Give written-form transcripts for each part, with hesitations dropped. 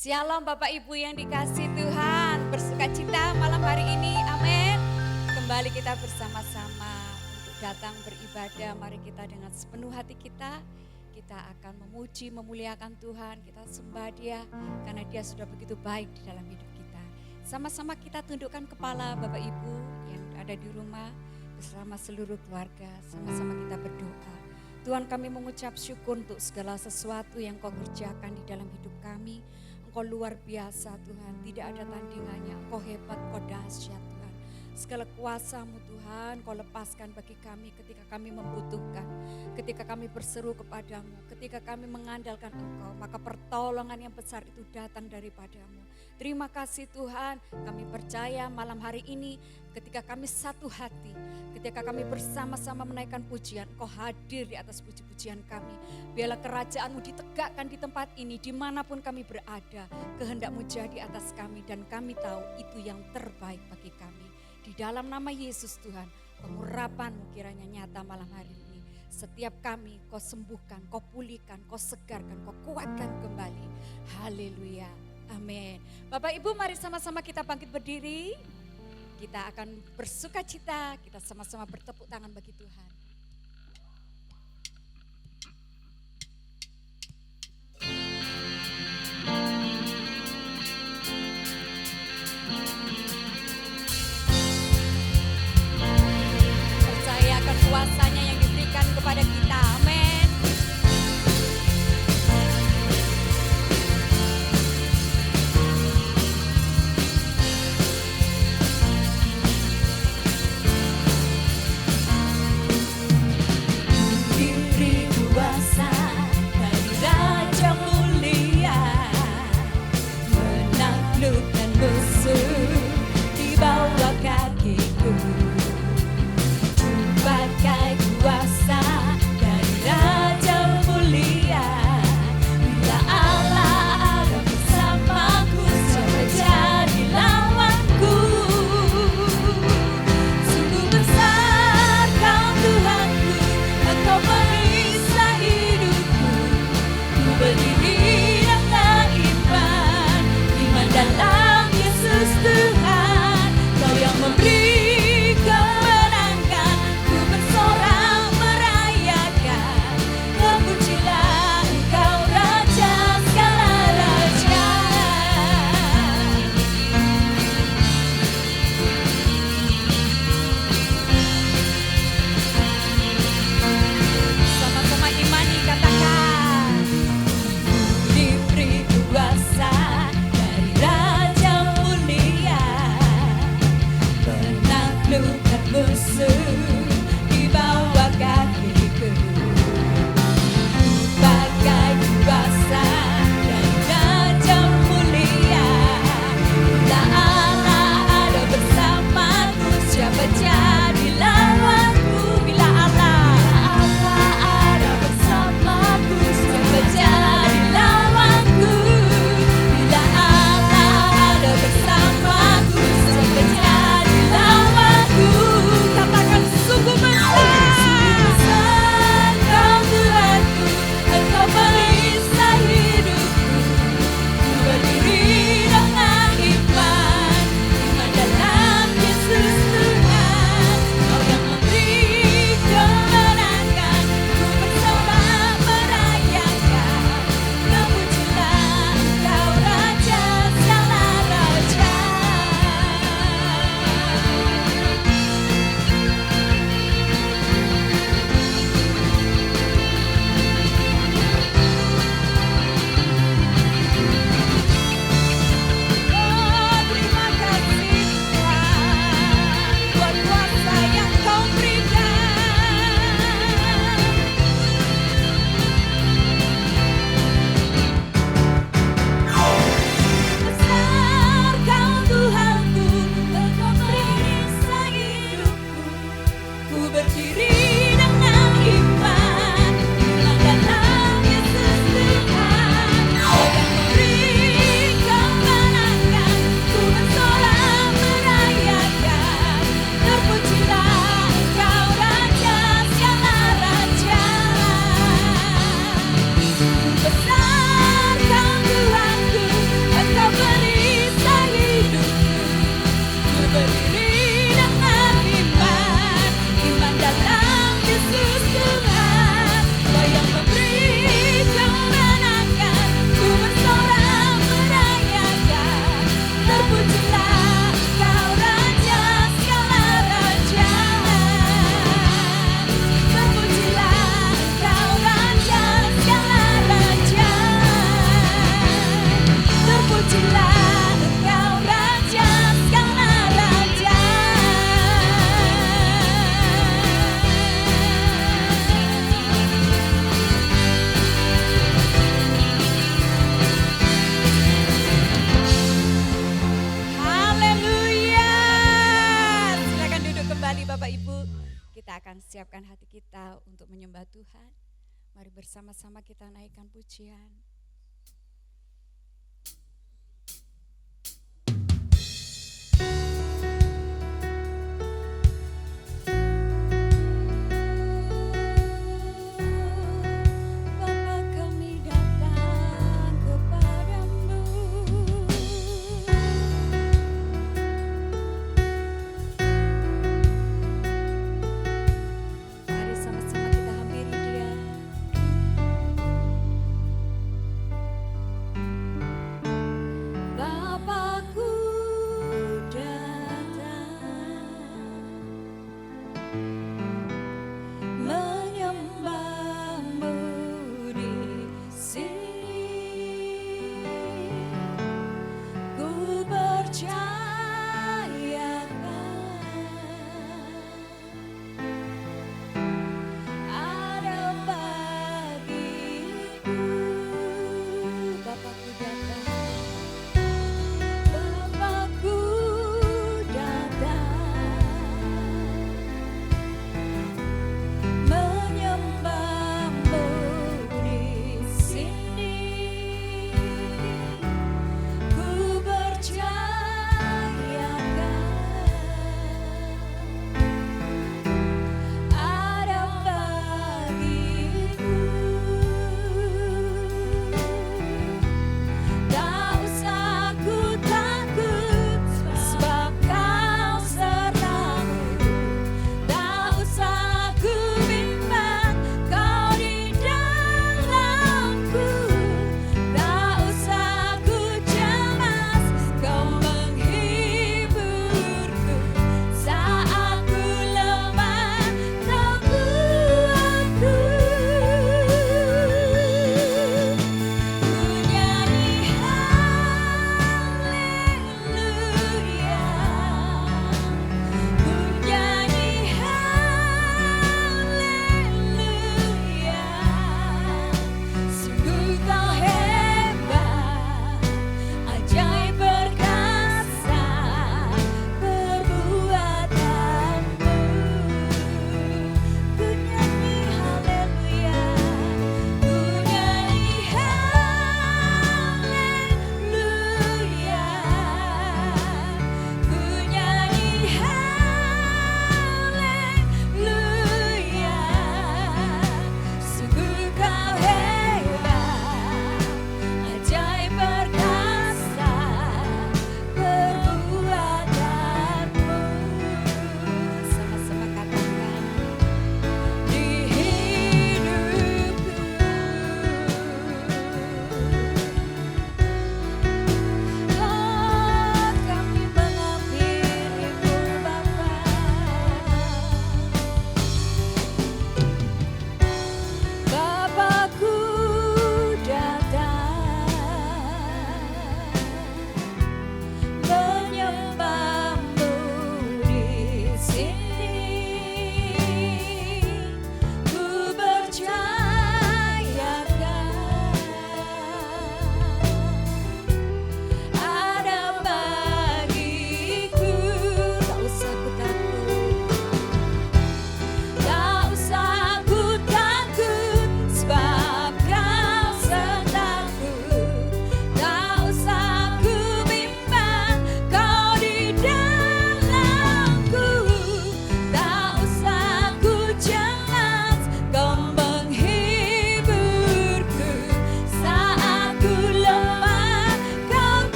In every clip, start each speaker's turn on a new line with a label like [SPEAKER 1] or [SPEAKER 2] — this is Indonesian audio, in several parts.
[SPEAKER 1] Shalom Bapak Ibu yang dikasih Tuhan, bersukacita malam hari ini, amin. Kembali kita bersama-sama untuk datang beribadah, mari kita dengan sepenuh hati kita akan memuji, memuliakan Tuhan, kita sembah Dia karena Dia sudah begitu baik di dalam hidup kita. Sama-sama kita tundukkan kepala Bapak Ibu yang ada di rumah bersama seluruh keluarga, sama-sama kita berdoa. Tuhan, kami mengucap syukur untuk segala sesuatu yang Kau kerjakan di dalam hidup kami. Engkau luar biasa Tuhan, tidak ada tandingannya. Engkau hebat, Engkau dahsyat Tuhan. Segala kuasa-Mu Tuhan, Kau lepaskan bagi kami ketika kami membutuhkan. Ketika kami berseru kepadamu, ketika kami mengandalkan Engkau, maka pertolongan yang besar itu datang daripada-Mu. Terima kasih Tuhan, kami percaya malam hari ini ketika kami satu hati, ketika kami bersama-sama menaikkan pujian, Engkau hadir di atas puji-pujian kami. Biarlah kerajaan-Mu ditegakkan di tempat ini, dimanapun kami berada, kehendak-Mu jadi atas kami dan kami tahu itu yang terbaik bagi kami. Di dalam nama Yesus Tuhan, pengurapan-Mu kiranya nyata malam hari ini. Setiap kami Kau sembuhkan, Kau pulihkan, Kau segarkan, Kau kuatkan kembali. Haleluya, amin. Bapak Ibu mari sama-sama kita bangkit berdiri. Kita akan bersukacita, kita sama-sama bertepuk tangan bagi Tuhan. Percaya akan kuasanya yang diberikan kepada kita, amin. siapkan hati kita untuk menyembah Tuhan. Mari bersama-sama kita naikkan pujian.
[SPEAKER 2] Mari sama-sama kita hampiri Dia.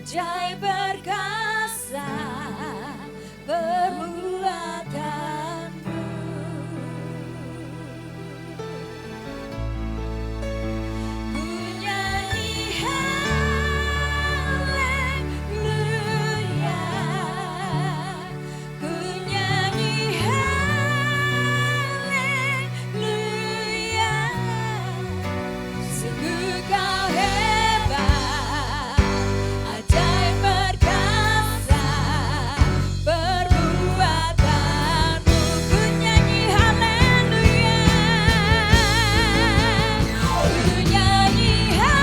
[SPEAKER 1] ajaib perkasa perbuatanmu. Ku nyanyi haleluya, ku nyanyi haleluya. Sungguh kau hebat, ajaib perkasa perbuatanmu. Ku nyanyi haleluya, ku nyanyi haleluya,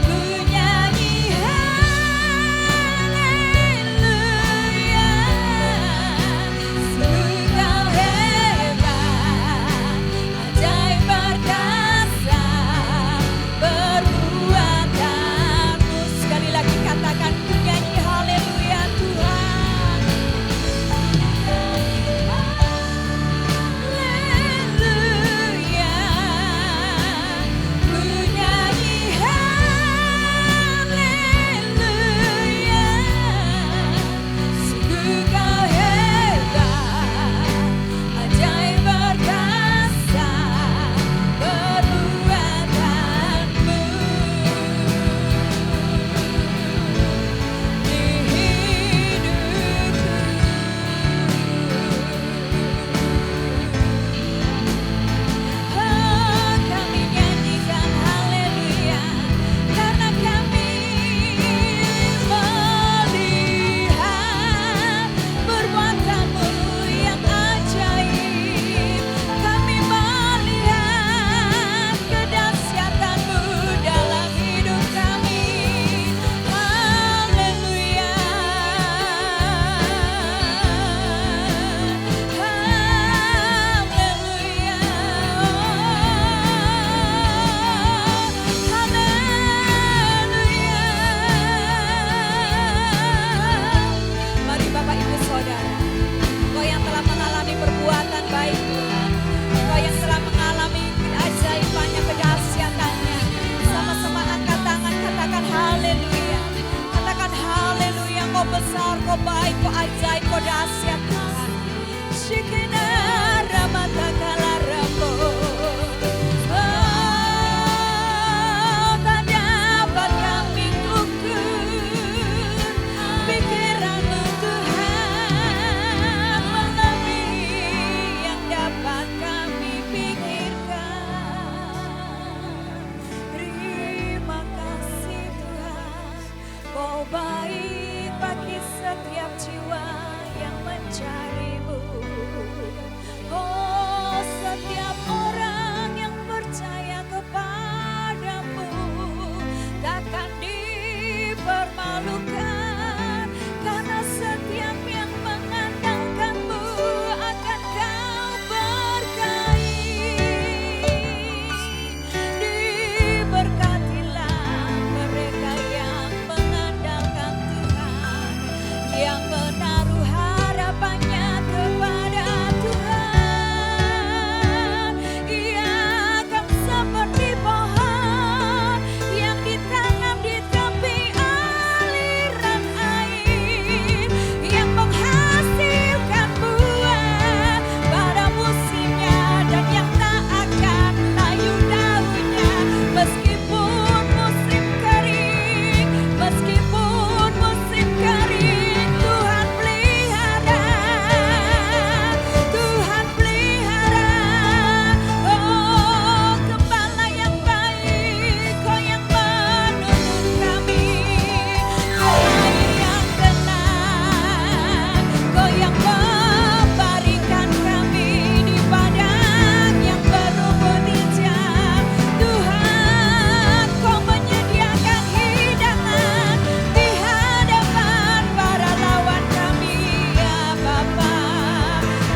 [SPEAKER 1] ku nyanyi haleluya. Sungguh kau hebat, ajaib perkasa perbuatanmu. Sekali lagi katakan, ku nyanyi haleluya Tuhan. Haleluya, ku nyanyi haleluya. Sungguh kau hebat, ajaib perkasa perbuatanmu. Di hidupku, oh kami nyanyikan haleluya, karena kami melihat perbuatanmu yang ajaib. Kami melihat kedahsyatanmu dalam hidup kami. Haleluya, haleluya, haleluya. Mari Bapak Ibu Saudara, Kau yang telah mengalami perbuatan baik Tuhan, Kau yang telah mengalami keajaibannya, kedahsyatannya, sama-sama angkat tangan, katakan haleluya. Katakan haleluya, Kau besar, Kau baik, Kau ajaib, Kau dahsyat Tuhan. Shikina ramatakala rambo, oh tak dapat kami ukur pikiran-Mu Tuhan, melebihi yang dapat kami pikirkan. Terima kasih Tuhan, Kau baik bagi setiap jiwa yang mencari-Mu. Oh, setiap orang yang percaya kepadamu takkan dipermalukan, karena setiap yang mengandalkan-Mu akan Kau berkahi. Diberkatilah mereka yang mengandalkan Tuhan, yang menaruh harapannya kepada Tuhan. Ia akan seperti pohon yang ditanam di tepi aliran air, yang menghasilkan buah pada musimnya, dan yang tak akan layu daunnya. Meskipun musim kering, meskipun musim kering, Tuhan pelihara, Tuhan pelihara. Oh, gembala yang baik, Kau yang menuntun kami, air yang tenang, Kau yang membaringkan kami di padang yang berumput hijau. Tuhan, Kau menyediakan hidangan di hadapan para lawan kami, ya Bapa.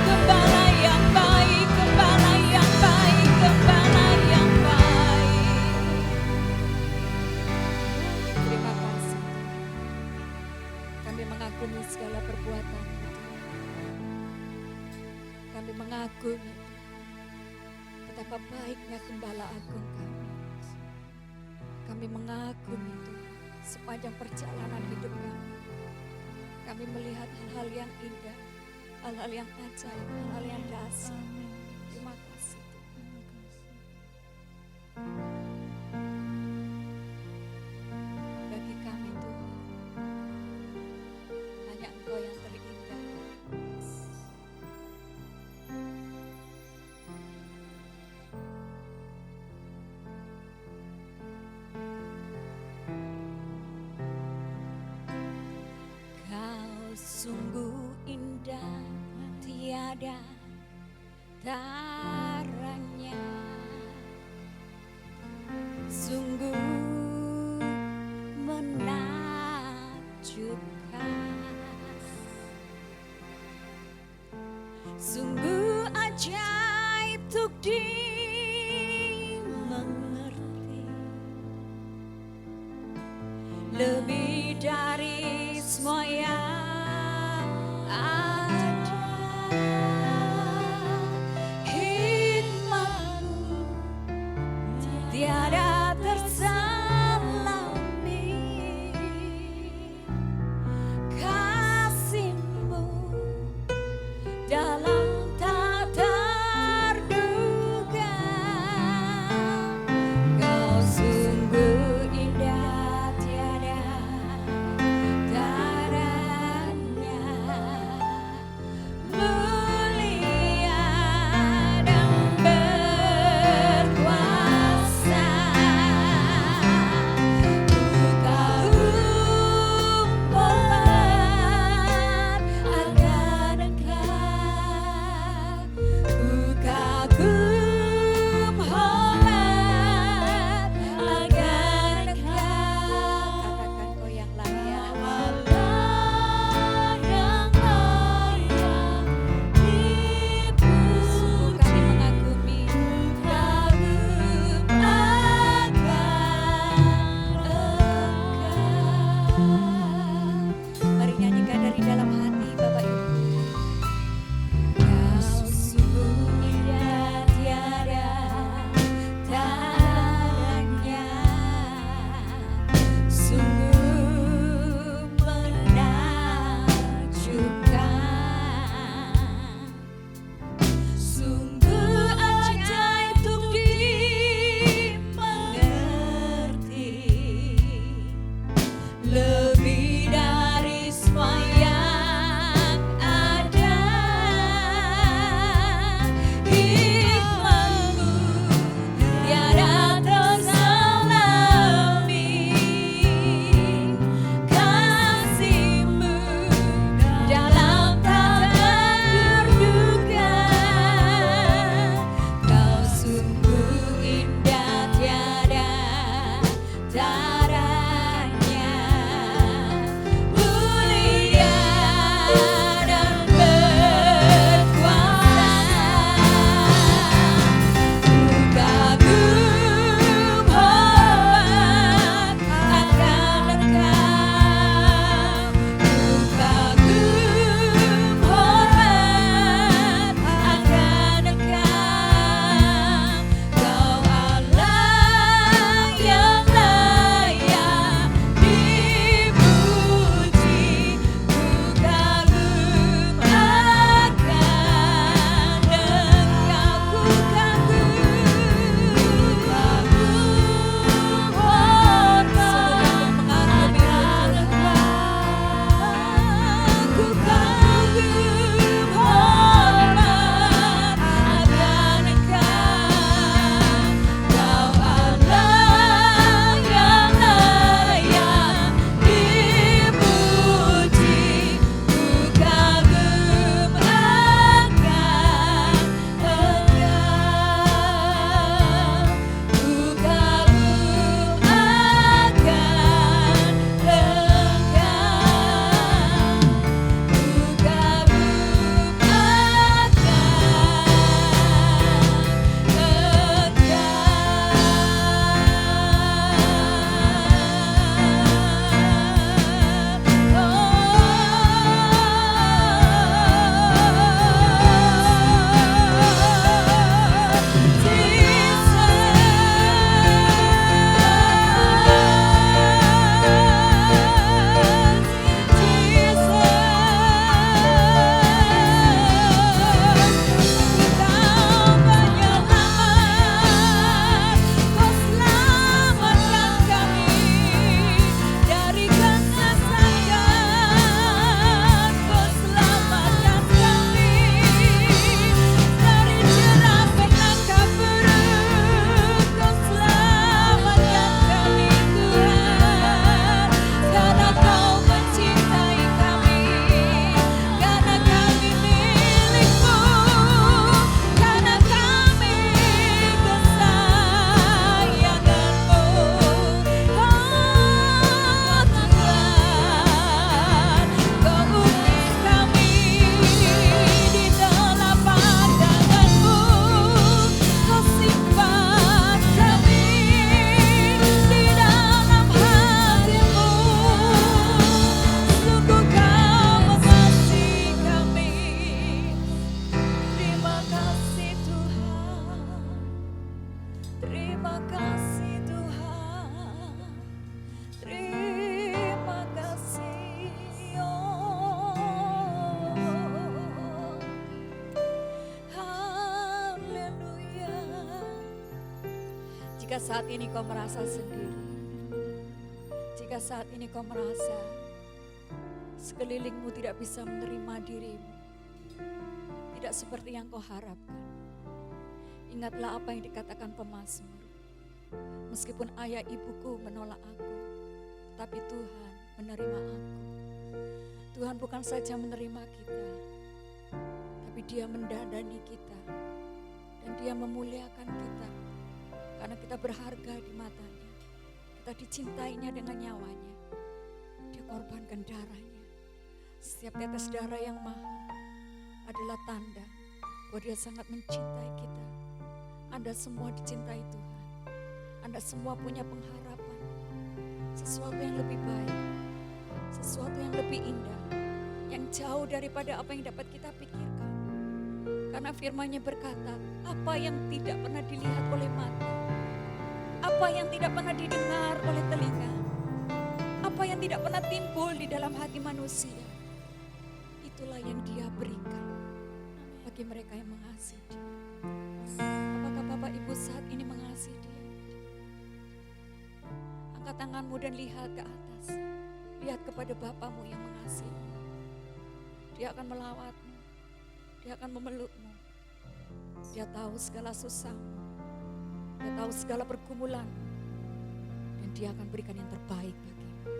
[SPEAKER 1] Gembala yang baik, gembala yang baik, gembala yang baik. Terima kasih. Kami mengagumi segala perbuatan-Mu Tuhan. Kami mengagumi betapa baiknya Gembala Agung kami. Kami mengagumi Tuhan sepanjang perjalanan hidup kami. Kami melihat hal-hal yang indah, hal-hal yang ajaib, hal-hal yang dahsyat. Terima kasih Tuhan. Bagi kami Tuhan, hanya Engkau yang terindah. Kau sungguh indah, tiada taranya. Sungguh menakjubkan, sungguh ajaib untuk dimengerti, lebih dari semua yang ada. Jika saat ini kau merasa sendiri, jika saat ini kau merasa sekelilingmu tidak bisa menerima dirimu, tidak seperti yang kau harapkan, ingatlah apa yang dikatakan pemazmur. Meskipun ayah ibuku menolak aku, tapi Tuhan menerima aku. Tuhan bukan saja menerima kita, tapi Dia mendandani kita, dan Dia memuliakan kita. Karena kita berharga di matanya, kita dicintainya dengan nyawanya. Dia korbankan darahnya. Setiap tetes darah yang mahal adalah tanda bahwa Dia sangat mencintai kita. Anda semua dicintai Tuhan. Anda semua punya pengharapan, sesuatu yang lebih baik, sesuatu yang lebih indah, yang jauh daripada apa yang dapat kita pikirkan. Karena firman-Nya berkata, apa yang tidak pernah dilihat oleh mata, apa yang tidak pernah didengar oleh telinga, apa yang tidak pernah timbul di dalam hati manusia, itulah yang Dia berikan bagi mereka yang mengasihi Dia. Apakah Bapak Ibu saat ini mengasihi Dia? Angkat tanganmu dan lihat ke atas. Lihat kepada Bapamu yang mengasihimu. Dia akan melawatmu. Dia akan memelukmu. Dia tahu segala susahmu. Dia tahu segala pergumulan. Dan Dia akan berikan yang terbaik bagimu.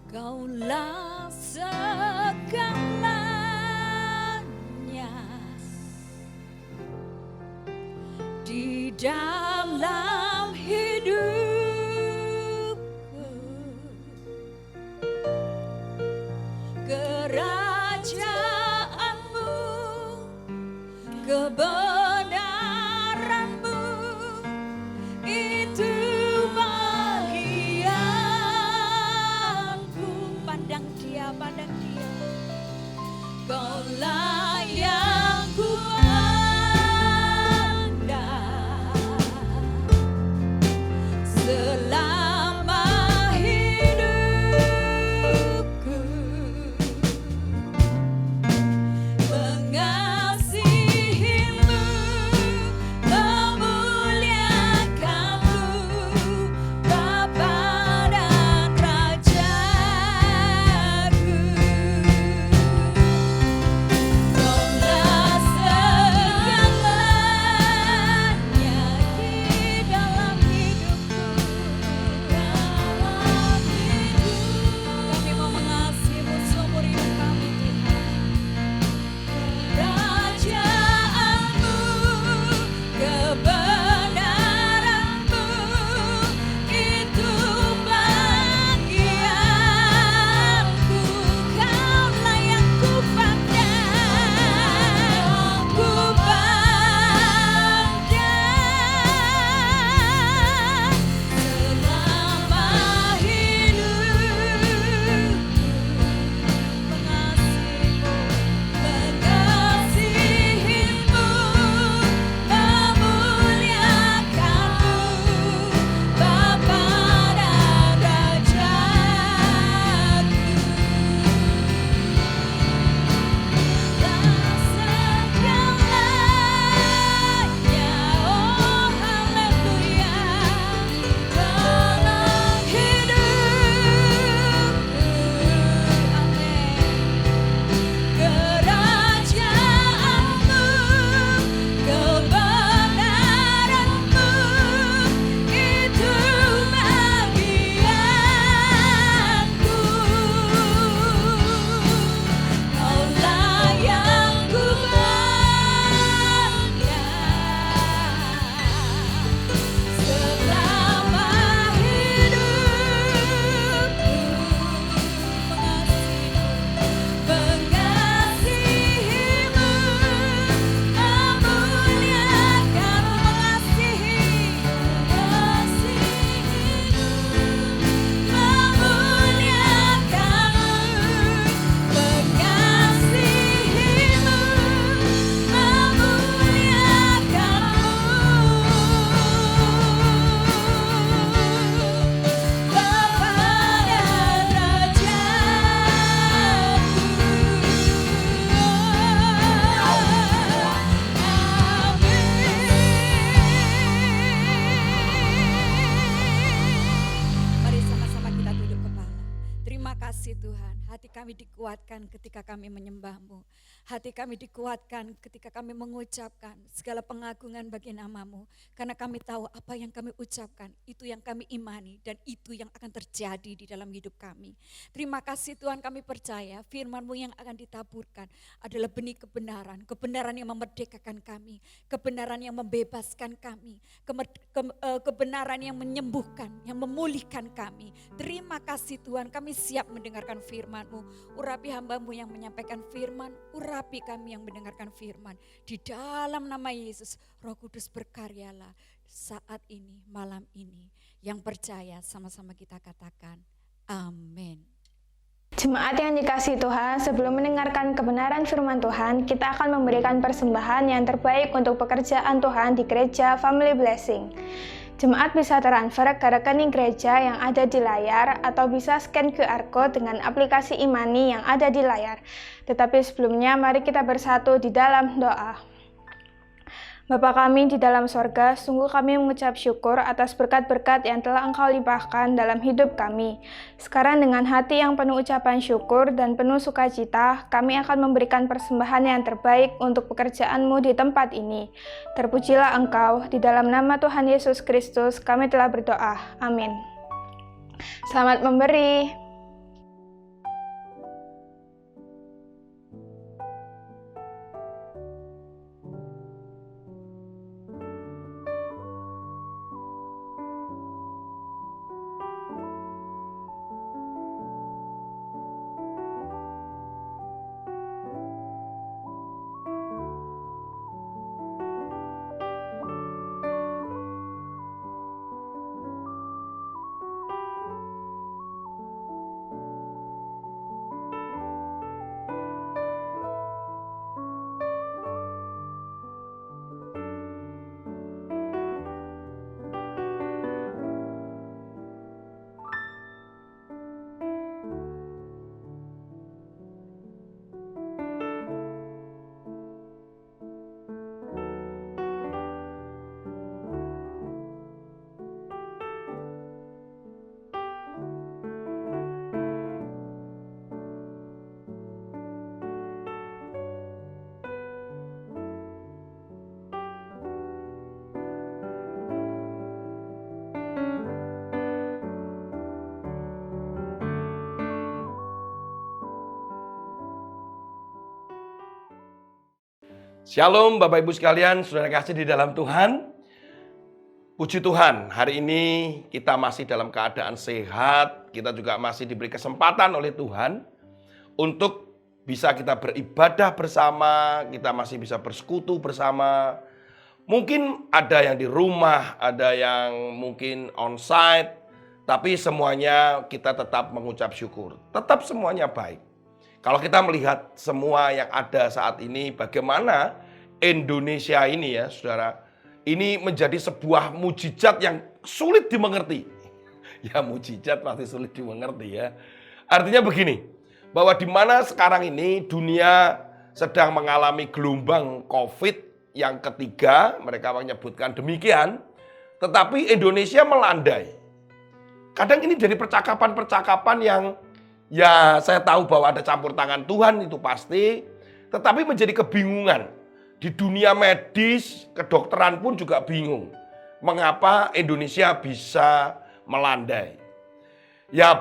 [SPEAKER 1] Kaulah segalanya di dalam hidupku, kerajaanmu, kebenaranmu, itu bagianku. Pandang Dia, pandang Dia. Kaulah yang selama hidupku, mengasihimu, memuliakanmu, Bapa dan Rajaku. dikuatkan ketika kami menyembah-Mu. Hati kami dikuatkan ketika kami mengucapkan segala pengagungan bagi nama-Mu. Karena kami tahu apa yang kami ucapkan, itu yang kami imani dan itu yang akan terjadi di dalam hidup kami. Terima kasih Tuhan, kami percaya firman-Mu yang akan ditaburkan adalah benih kebenaran. Kebenaran yang memerdekakan kami, kebenaran yang membebaskan kami, kebenaran yang menyembuhkan, yang memulihkan kami. Terima kasih Tuhan, kami siap mendengarkan firman-Mu. Urapi hamba-Mu yang menyampaikan firman, urapi kami yang mendengarkan firman. Di dalam nama Yesus, Roh Kudus berkaryalah saat ini, malam ini. Yang percaya sama-sama kita katakan, amin.
[SPEAKER 2] Jemaat yang dikasihi Tuhan, sebelum mendengarkan kebenaran firman Tuhan, kita akan memberikan persembahan yang terbaik untuk pekerjaan Tuhan di gereja Family Blessing. Jemaat bisa transfer ke rekening gereja yang ada di layar atau bisa scan QR Code dengan aplikasi e-money yang ada di layar. Tetapi sebelumnya mari kita bersatu di dalam doa. Bapa kami di dalam sorga, sungguh kami mengucap syukur atas berkat-berkat yang telah Engkau limpahkan dalam hidup kami. Sekarang dengan hati yang penuh ucapan syukur dan penuh sukacita, kami akan memberikan persembahan yang terbaik untuk pekerjaan-Mu di tempat ini. Terpujilah Engkau, di dalam nama Tuhan Yesus Kristus kami telah berdoa. Amin. Selamat memberi.
[SPEAKER 3] Shalom Bapak Ibu sekalian, saudara kasih di dalam Tuhan. Puji Tuhan, hari ini kita masih dalam keadaan sehat. Kita juga masih diberi kesempatan oleh Tuhan untuk bisa kita beribadah bersama, kita masih bisa bersekutu bersama. Mungkin ada yang di rumah, ada yang mungkin onsite, tapi semuanya kita tetap mengucap syukur. Tetap semuanya baik. Kalau kita melihat semua yang ada saat ini, bagaimana Indonesia ini ya saudara, ini menjadi sebuah mujizat yang sulit dimengerti. Ya mujizat pasti sulit dimengerti ya. Artinya begini, bahwa di mana sekarang ini dunia sedang mengalami gelombang COVID yang ketiga, mereka menyebutkan demikian, tetapi Indonesia melandai. Kadang ini dari percakapan-percakapan yang ya saya tahu bahwa ada campur tangan Tuhan itu pasti, tetapi menjadi kebingungan. Di dunia medis, kedokteran pun juga bingung. Mengapa Indonesia bisa melandai? Ya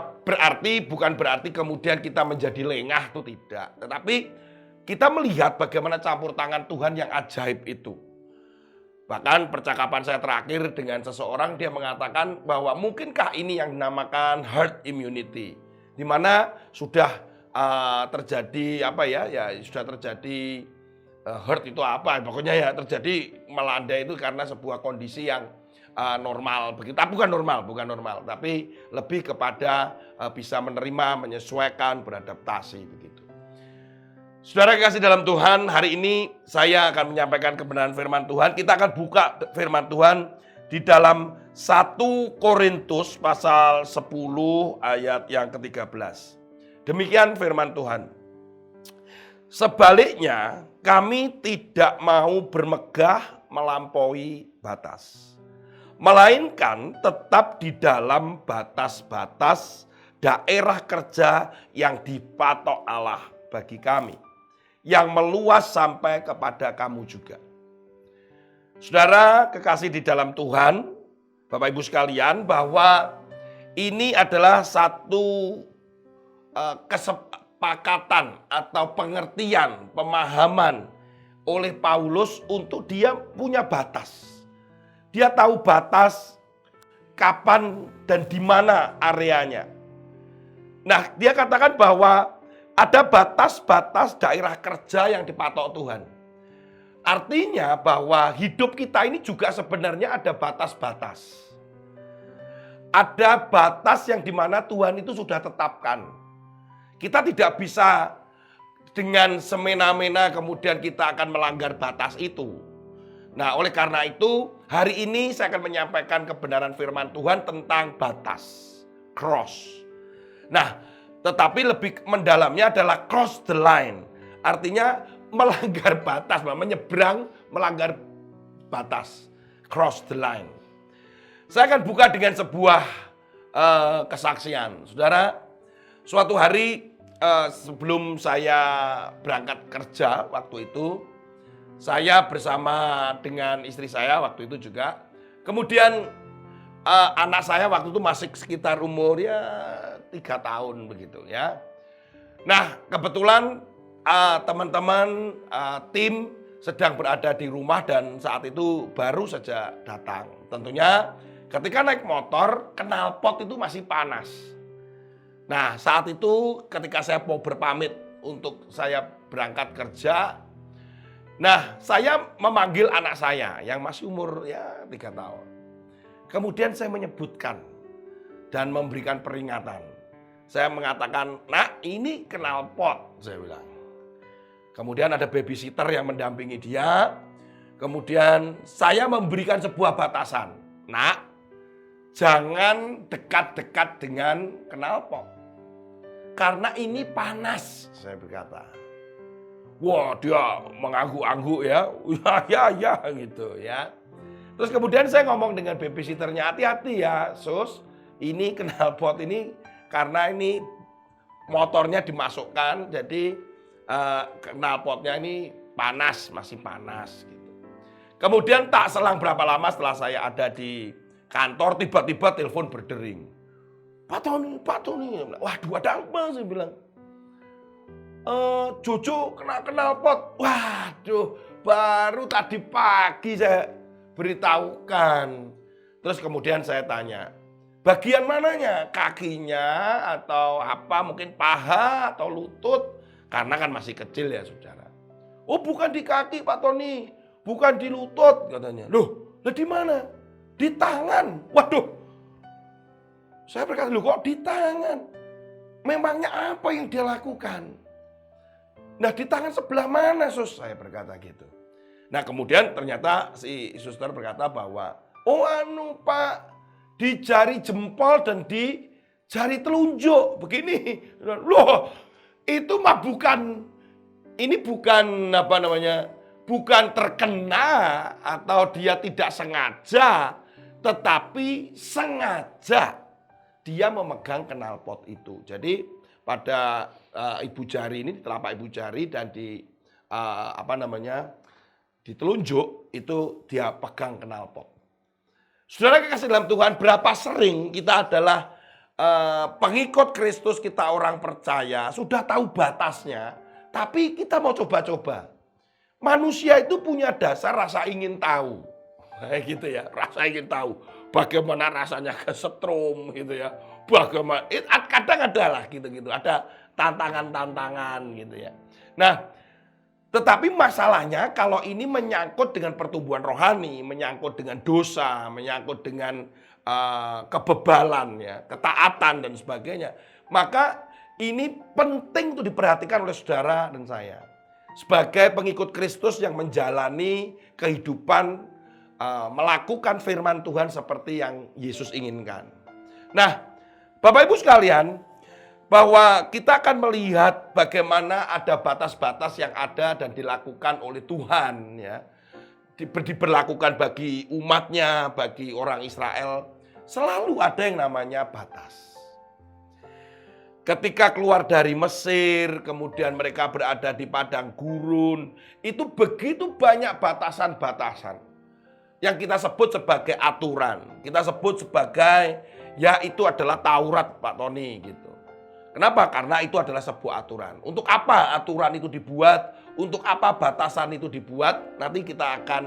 [SPEAKER 3] bukan berarti kemudian kita menjadi lengah, itu tidak. Tetapi kita melihat bagaimana campur tangan Tuhan yang ajaib itu. Bahkan percakapan saya terakhir dengan seseorang, dia mengatakan bahwa mungkinkah ini yang dinamakan herd immunity. Di mana sudah terjadi sudah terjadi herd itu apa? Pokoknya ya terjadi melandai itu karena sebuah kondisi yang normal begitu. Bukan normal, tapi lebih kepada bisa menerima, menyesuaikan, beradaptasi begitu. Saudara kasih dalam Tuhan, hari ini saya akan menyampaikan kebenaran firman Tuhan. Kita akan buka firman Tuhan di dalam 1 Korintus pasal 10 ayat yang ke-13. Demikian firman Tuhan. Sebaliknya, kami tidak mau bermegah melampaui batas, melainkan tetap di dalam batas-batas daerah kerja yang dipatok Allah bagi kami, yang meluas sampai kepada kamu juga. Saudara kekasih di dalam Tuhan, Bapak Ibu sekalian, bahwa ini adalah satu kesepakatan atau pengertian, pemahaman oleh Paulus untuk dia punya batas. Dia tahu batas kapan dan di mana areanya. Nah, dia katakan bahwa ada batas-batas daerah kerja yang dipatok Tuhan. Artinya bahwa hidup kita ini juga sebenarnya ada batas-batas. Ada batas yang dimana Tuhan itu sudah tetapkan. Kita tidak bisa dengan semena-mena kemudian kita akan melanggar batas itu. Nah, oleh karena itu hari ini saya akan menyampaikan kebenaran firman Tuhan tentang batas, cross. Nah, tetapi lebih mendalamnya adalah cross the line. Artinya melanggar batas, menyeberang, melanggar batas, cross the line. Saya akan buka dengan sebuah kesaksian. Saudara, suatu hari sebelum saya berangkat kerja waktu itu, saya bersama dengan istri saya waktu itu juga. Kemudian anak saya waktu itu masih sekitar umur 3 tahun begitu ya. Nah, kebetulan teman-teman tim sedang berada di rumah dan saat itu baru saja datang. Tentunya ketika naik motor, knalpot itu masih panas. Nah, saat itu ketika saya mau berpamit untuk saya berangkat kerja, nah, saya memanggil anak saya yang masih umur 3 tahun. Kemudian saya menyebutkan dan memberikan peringatan. Saya mengatakan, "Nak, ini knalpot," saya bilang. Kemudian ada babysitter yang mendampingi dia. Kemudian saya memberikan sebuah batasan. "Nak, jangan dekat-dekat dengan knalpot. Karena ini panas," saya berkata. Wah, dia mengangguk-angguk ya. Ya gitu ya. Terus kemudian saya ngomong dengan babysitternya, "Hati-hati ya, Sus. Ini knalpot ini karena ini motornya dimasukkan, jadi knalpotnya ini panas, masih panas." Gitu. Kemudian tak selang berapa lama setelah saya ada di kantor, tiba-tiba telepon berdering. Pak Tony. Waduh, ada apa?" saya bilang. "Jojo kena knalpot." Waduh, baru tadi pagi saya beritahukan. Terus kemudian saya tanya, "Bagian mananya? Kakinya atau apa? Mungkin paha atau lutut?" Karena kan masih kecil ya, saudara. "Oh, bukan di kaki, Pak Tony. Bukan di lutut," katanya. "Loh, di mana?" "Di tangan." Waduh. Saya berkata, "Loh, kok di tangan? Memangnya apa yang dia lakukan?" "Nah, di tangan sebelah mana, Sus?" saya berkata gitu. Nah, kemudian ternyata si suster berkata bahwa, "Oh, Pak, di jari jempol dan di jari telunjuk begini." Loh, itu mah bukan bukan terkena atau dia tidak sengaja, tetapi sengaja dia memegang knalpot itu. Jadi pada ibu jari ini, di telapak ibu jari dan di di telunjuk itu dia pegang knalpot. Saudara kekasih dalam Tuhan, berapa sering kita adalah pengikut Kristus, kita orang percaya, sudah tahu batasnya, tapi kita mau coba-coba. Manusia itu punya dasar rasa ingin tahu. Kayak gitu ya, rasa ingin tahu. Bagaimana rasanya kesetrum gitu ya. Bagaimana, kadang ada lah gitu-gitu, ada tantangan-tantangan gitu ya. Nah, tetapi masalahnya kalau ini menyangkut dengan pertumbuhan rohani, menyangkut dengan dosa, menyangkut dengan kebebalan, ya, ketaatan dan sebagainya, maka ini penting untuk diperhatikan oleh saudara dan saya. Sebagai pengikut Kristus yang menjalani kehidupan, melakukan firman Tuhan seperti yang Yesus inginkan. Nah, Bapak Ibu sekalian, bahwa kita akan melihat bagaimana ada batas-batas yang ada dan dilakukan oleh Tuhan, ya, diberlakukan bagi umatnya, bagi orang Israel, selalu ada yang namanya batas. Ketika keluar dari Mesir, kemudian mereka berada di padang gurun, itu begitu banyak batasan-batasan yang kita sebut sebagai aturan. Kita sebut sebagai, ya itu adalah Taurat, Pak Tony gitu. Kenapa? Karena itu adalah sebuah aturan. Untuk apa aturan itu dibuat? Untuk apa batasan itu dibuat? Nanti kita akan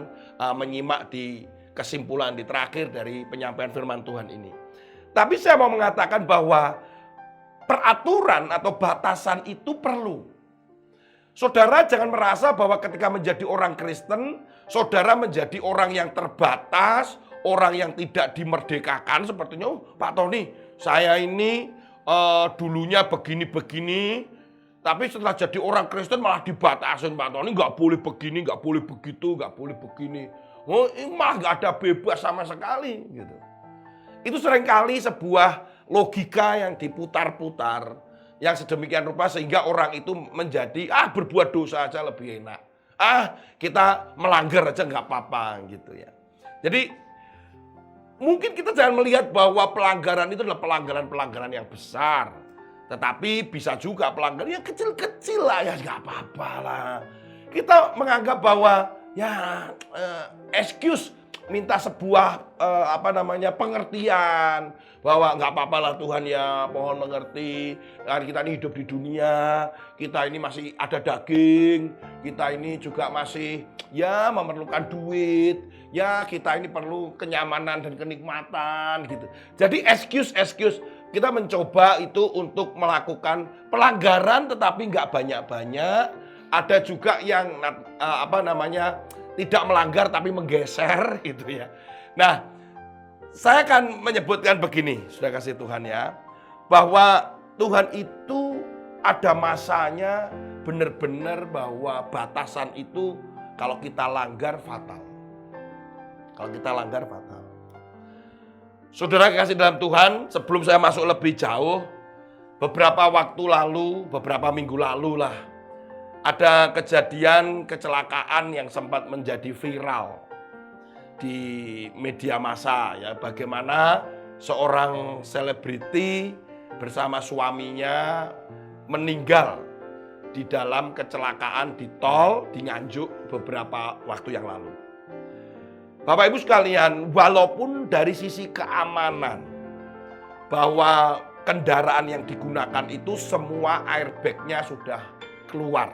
[SPEAKER 3] menyimak di kesimpulan di terakhir dari penyampaian firman Tuhan ini. Tapi saya mau mengatakan bahwa peraturan atau batasan itu perlu. Saudara jangan merasa bahwa ketika menjadi orang Kristen, saudara menjadi orang yang terbatas, orang yang tidak dimerdekakan. Sepertinya, Pak Tony, saya ini dulunya begini-begini, tapi setelah jadi orang Kristen malah dibatasin, Pak Tony, nggak boleh begini, nggak boleh begitu, nggak boleh begini. Oh, malah nggak ada bebas sama sekali, gitu. Itu seringkali sebuah logika yang diputar-putar, yang sedemikian rupa sehingga orang itu menjadi, berbuat dosa aja lebih enak. Kita melanggar aja nggak apa-apa gitu ya. Jadi mungkin kita jangan melihat bahwa pelanggaran itu adalah pelanggaran-pelanggaran yang besar. Tetapi bisa juga pelanggaran yang kecil-kecil lah, ya nggak apa-apa lah. Kita menganggap bahwa excuse, minta sebuah pengertian bahwa nggak apa-apa lah Tuhan ya, mohon mengerti. Kita ini hidup di dunia, kita ini masih ada daging, kita ini juga masih memerlukan duit, kita ini perlu kenyamanan dan kenikmatan gitu. Jadi excuse kita mencoba itu untuk melakukan pelanggaran tetapi nggak banyak-banyak. Ada juga yang tidak melanggar tapi menggeser gitu ya. Nah, saya akan menyebutkan begini, sudah kasih Tuhan ya, bahwa Tuhan itu ada masanya benar-benar bahwa batasan itu kalau kita langgar fatal. Kalau kita langgar fatal. Saudara kasih dalam Tuhan, sebelum saya masuk lebih jauh, beberapa waktu lalu, beberapa minggu lalu lah, ada kejadian kecelakaan yang sempat menjadi viral di media massa ya, bagaimana seorang selebriti bersama suaminya meninggal di dalam kecelakaan di tol di Nganjuk beberapa waktu yang lalu. Bapak Ibu sekalian, walaupun dari sisi keamanan bahwa kendaraan yang digunakan itu semua airbag-nya sudah keluar,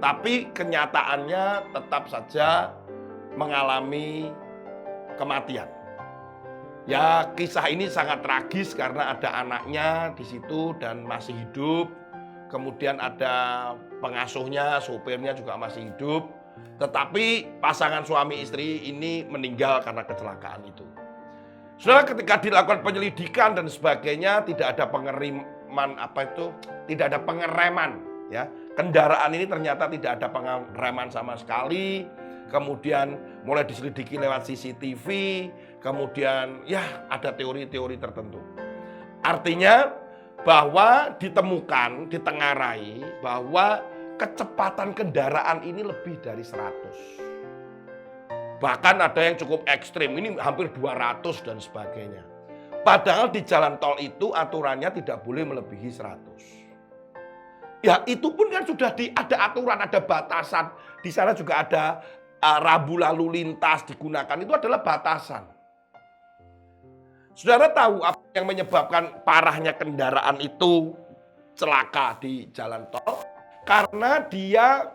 [SPEAKER 3] tapi kenyataannya tetap saja mengalami kematian. Ya, kisah ini sangat tragis karena ada anaknya di situ dan masih hidup. Kemudian ada pengasuhnya, sopirnya juga masih hidup. Tetapi pasangan suami istri ini meninggal karena kecelakaan itu. Saudara, ketika dilakukan penyelidikan dan sebagainya, tidak ada tidak ada pengereman ya. Kendaraan ini ternyata tidak ada pengereman sama sekali. Kemudian mulai diselidiki lewat CCTV, kemudian ada teori-teori tertentu. Artinya bahwa ditemukan, ditengarai bahwa kecepatan kendaraan ini lebih dari 100. Bahkan ada yang cukup ekstrim, ini hampir 200 dan sebagainya. Padahal di jalan tol itu aturannya tidak boleh melebihi 100. Ya itu pun kan sudah ada aturan, ada batasan. Di sana juga ada rambu lalu lintas digunakan, itu adalah batasan. Saudara tahu apa yang menyebabkan parahnya kendaraan itu celaka di jalan tol? Karena dia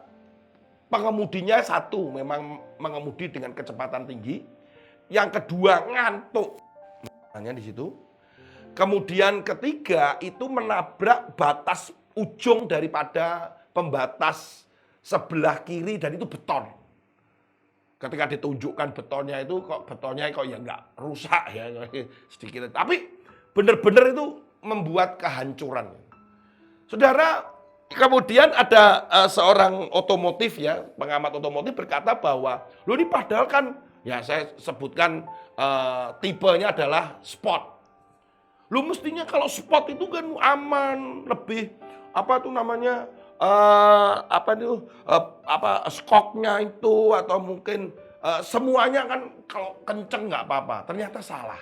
[SPEAKER 3] pengemudinya satu memang mengemudi dengan kecepatan tinggi, yang kedua ngantuk. Hanya di situ. Kemudian ketiga itu menabrak batas ujung daripada pembatas sebelah kiri dan itu beton. Ketika ditunjukkan betonnya itu betonnya ya nggak rusak ya sedikit, tapi benar-benar itu membuat kehancuran. Saudara, kemudian ada seorang otomotif ya, pengamat otomotif berkata bahwa ini padahal kan ya saya sebutkan tipenya adalah sport. Mestinya kalau sport itu kan aman, lebih skoknya itu atau mungkin semuanya kan kalau kenceng nggak apa-apa. Ternyata salah.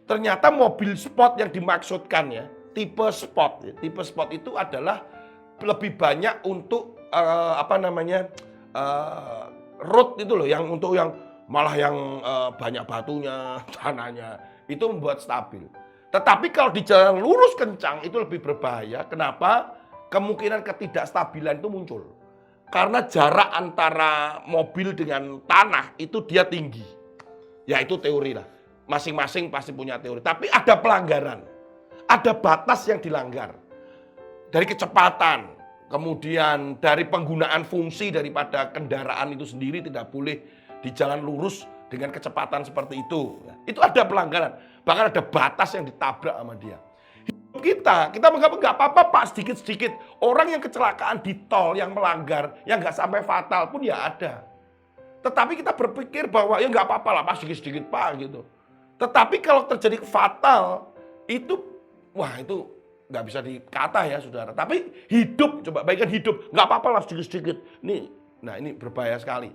[SPEAKER 3] Ternyata mobil sport yang dimaksudkan ya, tipe spot. Tipe spot itu adalah lebih banyak untuk road itu loh, yang untuk yang malah yang banyak batunya, tanahnya, itu membuat stabil. Tetapi kalau di jalan lurus kencang itu lebih berbahaya. Kenapa? Kemungkinan ketidakstabilan itu muncul. Karena jarak antara mobil dengan tanah itu dia tinggi. Ya itu teori lah. Masing-masing pasti punya teori. Tapi ada pelanggaran. Ada batas yang dilanggar. Dari kecepatan. Kemudian dari penggunaan fungsi daripada kendaraan itu sendiri tidak boleh di jalan lurus dengan kecepatan seperti itu. Itu ada pelanggaran. Bahkan ada batas yang ditabrak sama dia. Kita menganggap nggak apa-apa Pak, sedikit-sedikit. Orang yang kecelakaan di tol, yang melanggar, yang nggak sampai fatal pun ya ada. Tetapi kita berpikir bahwa ya nggak apa-apa lah Pak, sedikit-sedikit Pak gitu. Tetapi kalau terjadi fatal, itu wah itu nggak bisa dikata ya saudara. Tapi hidup, coba bayangkan hidup, nggak apa-apa lah sedikit-sedikit. Ini berbahaya sekali.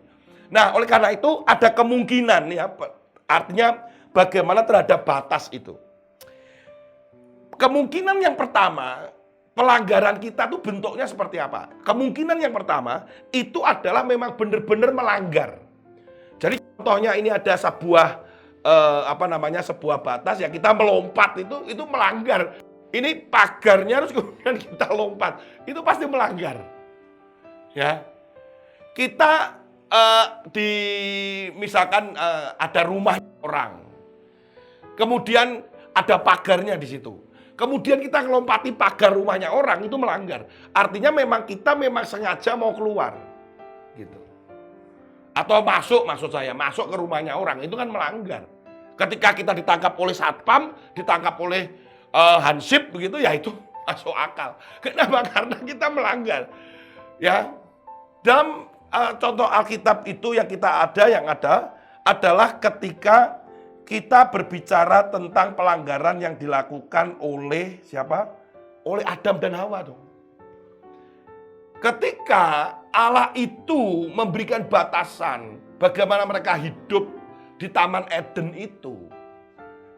[SPEAKER 3] Nah oleh karena itu ada kemungkinan nih apa? Artinya bagaimana terhadap batas itu. Kemungkinan yang pertama, pelanggaran kita tuh bentuknya seperti apa? Kemungkinan yang pertama, itu adalah memang benar-benar melanggar. Jadi contohnya ini ada sebuah, sebuah batas, ya kita melompat itu melanggar. Ini pagarnya harus kemudian kita lompat, itu pasti melanggar. Ya, kita misalkan ada rumah orang, kemudian ada pagarnya di situ. Kemudian kita ngelompati pagar rumahnya orang, itu melanggar. Artinya kita memang sengaja mau keluar. Gitu. Atau masuk ke rumahnya orang, itu kan melanggar. Ketika kita ditangkap oleh satpam, ditangkap oleh hansip begitu, ya itu masuk akal. Kenapa? Karena kita melanggar. Ya. Dalam contoh Alkitab itu yang ada adalah ketika kita berbicara tentang pelanggaran yang dilakukan oleh siapa? Oleh Adam dan Hawa dong. Ketika Allah itu memberikan batasan bagaimana mereka hidup di Taman Eden itu,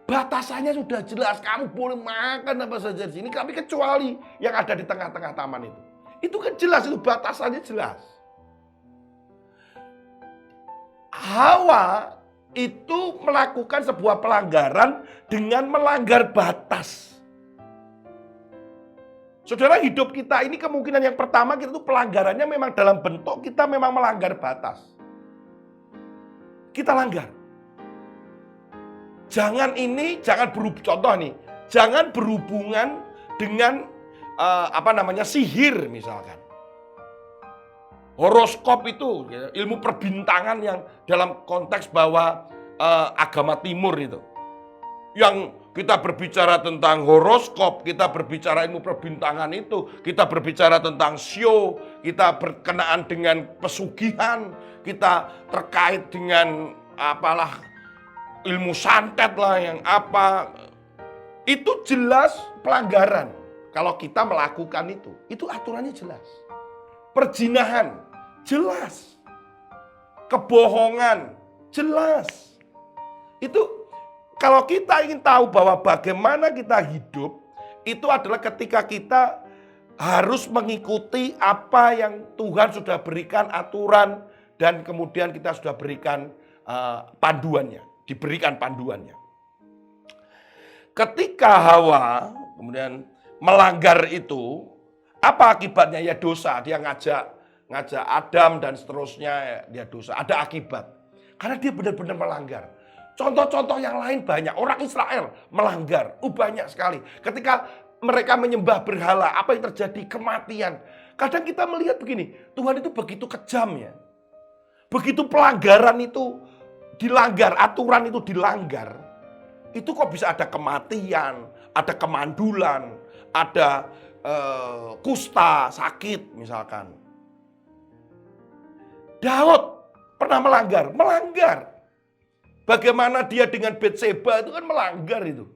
[SPEAKER 3] batasannya sudah jelas. Kamu boleh makan apa saja di sini, tapi kecuali yang ada di tengah-tengah taman itu. Itu kan jelas, itu batasannya jelas. Hawa itu melakukan sebuah pelanggaran dengan melanggar batas. Saudara, hidup kita ini kemungkinan yang pertama kita tuh pelanggarannya memang dalam bentuk kita memang melanggar batas. Kita langgar. Jangan berhubungan dengan sihir misalkan. Horoskop itu, ilmu perbintangan yang dalam konteks bahwa agama timur itu. Yang kita berbicara tentang horoskop, kita berbicara ilmu perbintangan itu, kita berbicara tentang show, kita berkenaan dengan pesugihan, kita terkait dengan ilmu santet lah yang apa. Itu jelas pelanggaran. Kalau kita melakukan itu aturannya jelas. Perzinahan jelas, kebohongan jelas. Itu kalau kita ingin tahu bahwa bagaimana kita hidup, itu adalah ketika kita harus mengikuti apa yang Tuhan sudah berikan aturan dan kemudian kita sudah berikan panduannya, diberikan panduannya. Ketika Hawa kemudian melanggar itu, apa akibatnya? Ya dosa, dia ngajak Adam dan seterusnya, dia dosa. Ada akibat. Karena dia benar-benar melanggar. Contoh-contoh yang lain banyak. Orang Israel melanggar. Banyak sekali. Ketika mereka menyembah berhala, apa yang terjadi? Kematian. Kadang kita melihat begini, Tuhan itu begitu kejam ya. Begitu pelanggaran itu dilanggar, aturan itu dilanggar, itu kok bisa ada kematian, ada kemandulan, ada kusta, sakit misalkan. Daud pernah melanggar. Bagaimana dia dengan Batseba itu kan melanggar itu.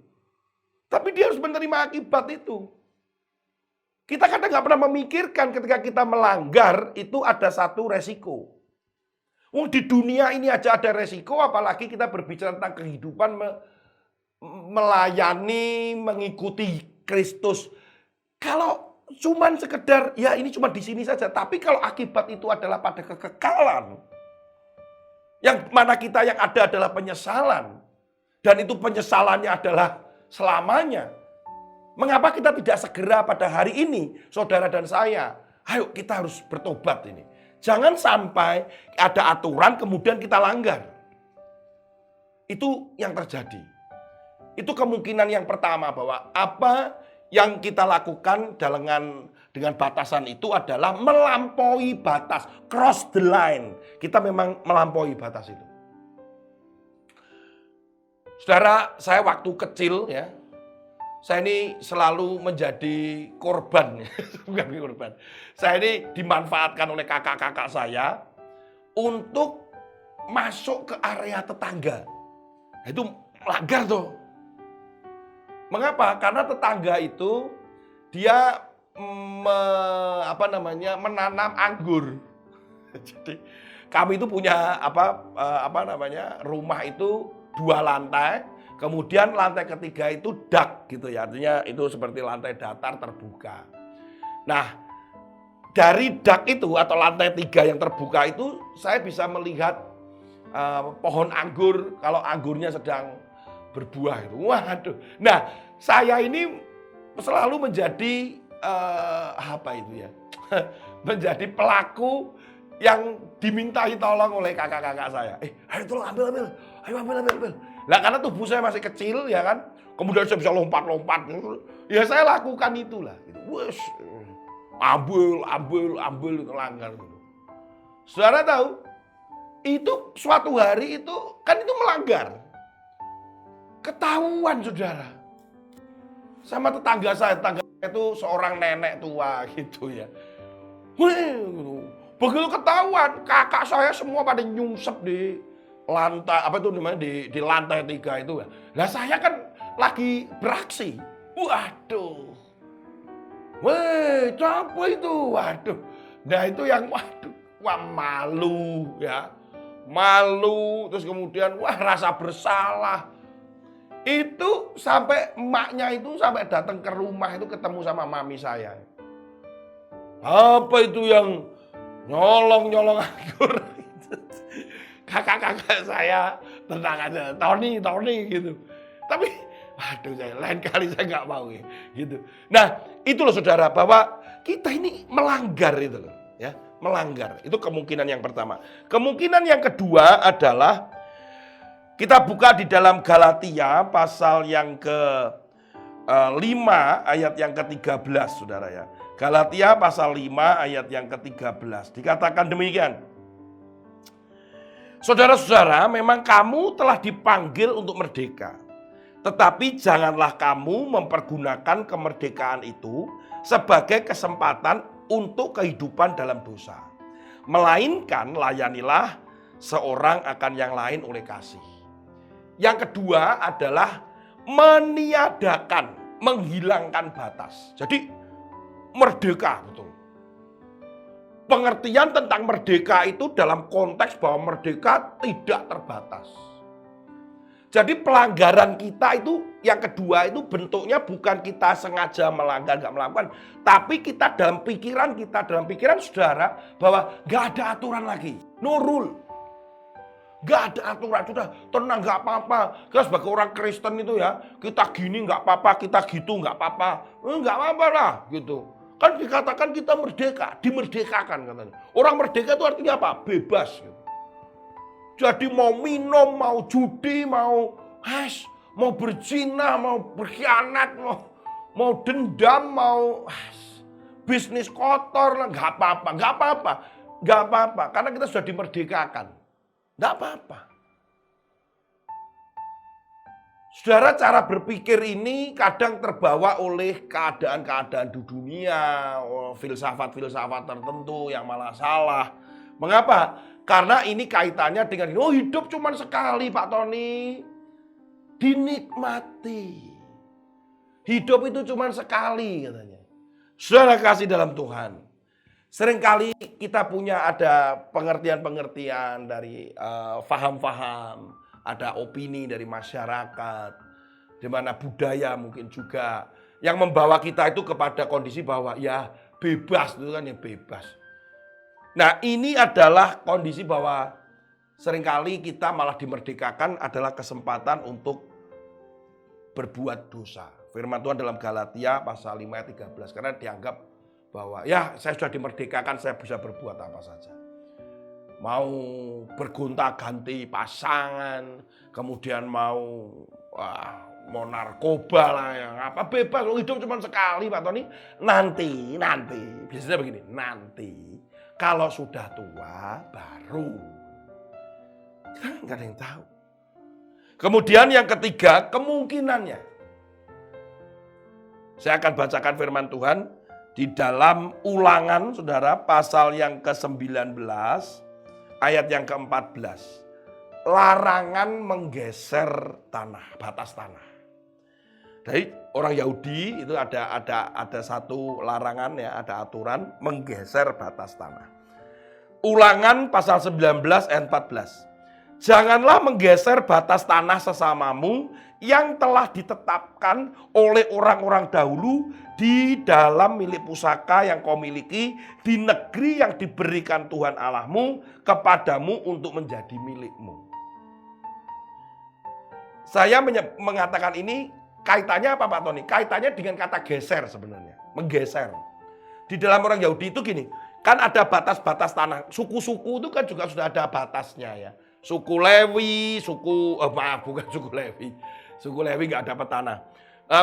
[SPEAKER 3] Tapi dia harus menerima akibat itu. Kita kadang nggak pernah memikirkan ketika kita melanggar itu ada satu resiko. Di dunia ini aja ada resiko, apalagi kita berbicara tentang kehidupan melayani, mengikuti Kristus. Kalau cuman sekedar, ya ini cuma di sini saja. Tapi kalau akibat itu adalah pada kekekalan, yang mana kita yang ada adalah penyesalan, dan itu penyesalannya adalah selamanya. Mengapa kita tidak segera pada hari ini, saudara dan saya? Ayo kita harus bertobat ini. Jangan sampai ada aturan kemudian kita langgar. Itu yang terjadi. Itu kemungkinan yang pertama, bahwa apa yang kita lakukan dengan batasan itu adalah melampaui batas, cross the line. Kita memang melampaui batas itu. Saudara, saya waktu kecil ya, saya ini selalu menjadi korban, bukan korban. Saya ini dimanfaatkan oleh kakak-kakak saya untuk masuk ke area tetangga. Itu melanggar tuh. Mengapa? Karena tetangga itu dia menanam anggur. Jadi kami itu punya rumah itu 2 lantai. Kemudian lantai ketiga itu dak gitu ya, artinya itu seperti lantai datar terbuka. Nah, dari dak itu atau lantai 3 yang terbuka itu saya bisa melihat pohon anggur kalau anggurnya sedang berbuah itu. Waduh. Nah, saya ini selalu menjadi menjadi pelaku yang dimintai tolong oleh kakak-kakak saya. Ayo tolong ambil. Ayo ambil. Lah karena tubuh saya masih kecil ya kan. Kemudian saya bisa lompat-lompat. Ya saya lakukan itulah gitu. Wes. Ambil itu langgar gitu. Saudara tahu? Itu suatu hari itu kan itu melanggar. Ketahuan saudara. Sama tetangga saya itu seorang nenek tua gitu ya. Begitu ketahuan, kakak saya semua pada nyungsep di lantai, di lantai 3 itu. Nah saya kan lagi beraksi. Waduh. Apa itu? Waduh. Nah itu yang malu ya. Malu, terus kemudian rasa bersalah. Itu sampai emaknya itu sampai datang ke rumah itu ketemu sama mami saya. Apa itu yang nyolong anggur? Kakak-kakak saya tenang aja, Tony gitu. Tapi saya lain kali saya nggak mau gitu. Nah, itu loh saudara, bahwa kita ini melanggar itu loh, ya, melanggar. Itu kemungkinan yang pertama. Kemungkinan yang kedua adalah kita buka di dalam Galatia pasal yang ke-5 ayat yang ke-13, saudara ya. Galatia pasal 5 ayat yang ke-13. Dikatakan demikian. Saudara-saudara, memang kamu telah dipanggil untuk merdeka. Tetapi janganlah kamu mempergunakan kemerdekaan itu sebagai kesempatan untuk kehidupan dalam dosa. Melainkan layanilah seorang akan yang lain oleh kasih. Yang kedua adalah meniadakan, menghilangkan batas. Jadi merdeka, betul. Pengertian tentang merdeka itu dalam konteks bahwa merdeka tidak terbatas. Jadi pelanggaran kita itu yang kedua itu bentuknya bukan kita sengaja melanggar, nggak melakukan. Tapi kita dalam pikiran saudara bahwa nggak ada aturan lagi. No rule. Gak ada aturan, sudah tenang, gak apa-apa. Kita sebagai orang Kristen itu ya, kita gini gak apa-apa, kita gitu gak apa-apa. Gak apa-apa lah gitu. Kan dikatakan kita merdeka, dimerdekakan katanya. Orang merdeka itu artinya apa? Bebas gitu. Jadi mau minum, mau judi, mau berzina, mau berkhianat, mau dendam, mau bisnis kotor, gak apa-apa. Karena kita sudah dimerdekakan. Tidak apa-apa. Saudara, cara berpikir ini kadang terbawa oleh keadaan-keadaan di dunia, filsafat-filsafat tertentu yang malah salah. Mengapa? Karena ini kaitannya dengan, hidup cuma sekali Pak Tony. Dinikmati. Hidup itu cuma sekali katanya. Saudara kasih dalam Tuhan. Seringkali kita punya ada pengertian-pengertian dari faham-faham, ada opini dari masyarakat, di mana budaya mungkin juga Yang membawa kita itu kepada kondisi bahwa ya bebas, itu kan ya bebas. Nah, ini adalah kondisi bahwa seringkali kita malah dimerdekakan adalah kesempatan untuk berbuat dosa. Firman Tuhan dalam Galatia pasal 5 ayat 13. Karena dianggap bahwa ya saya sudah dimerdekakan, saya bisa berbuat apa saja. Mau bergonta-ganti pasangan, kemudian mau narkoba lah, yang apa bebas. Hidup cuma sekali Pak Tony. Nanti. Biasanya begini, nanti. Kalau sudah tua, baru. Nggak ada yang tahu. Kemudian yang ketiga, kemungkinannya. Saya akan bacakan firman Tuhan di dalam Ulangan, saudara, pasal yang ke-19, ayat yang ke-14. Larangan menggeser tanah, batas tanah. Dari orang Yahudi itu ada satu larangan ya, ada aturan menggeser batas tanah. Ulangan pasal 19 ayat 14. Janganlah menggeser batas tanah sesamamu yang telah ditetapkan oleh orang-orang dahulu di dalam milik pusaka yang kau miliki di negeri yang diberikan Tuhan Allahmu kepadamu untuk menjadi milikmu. Saya mengatakan ini kaitannya apa Pak Tony? Kaitannya dengan kata geser sebenarnya. Menggeser. Di dalam orang Yahudi itu gini, kan ada batas-batas tanah. Suku-suku itu kan juga sudah ada batasnya ya. Suku Lewi, bukan suku Lewi. Suku Lewi nggak dapat tanah.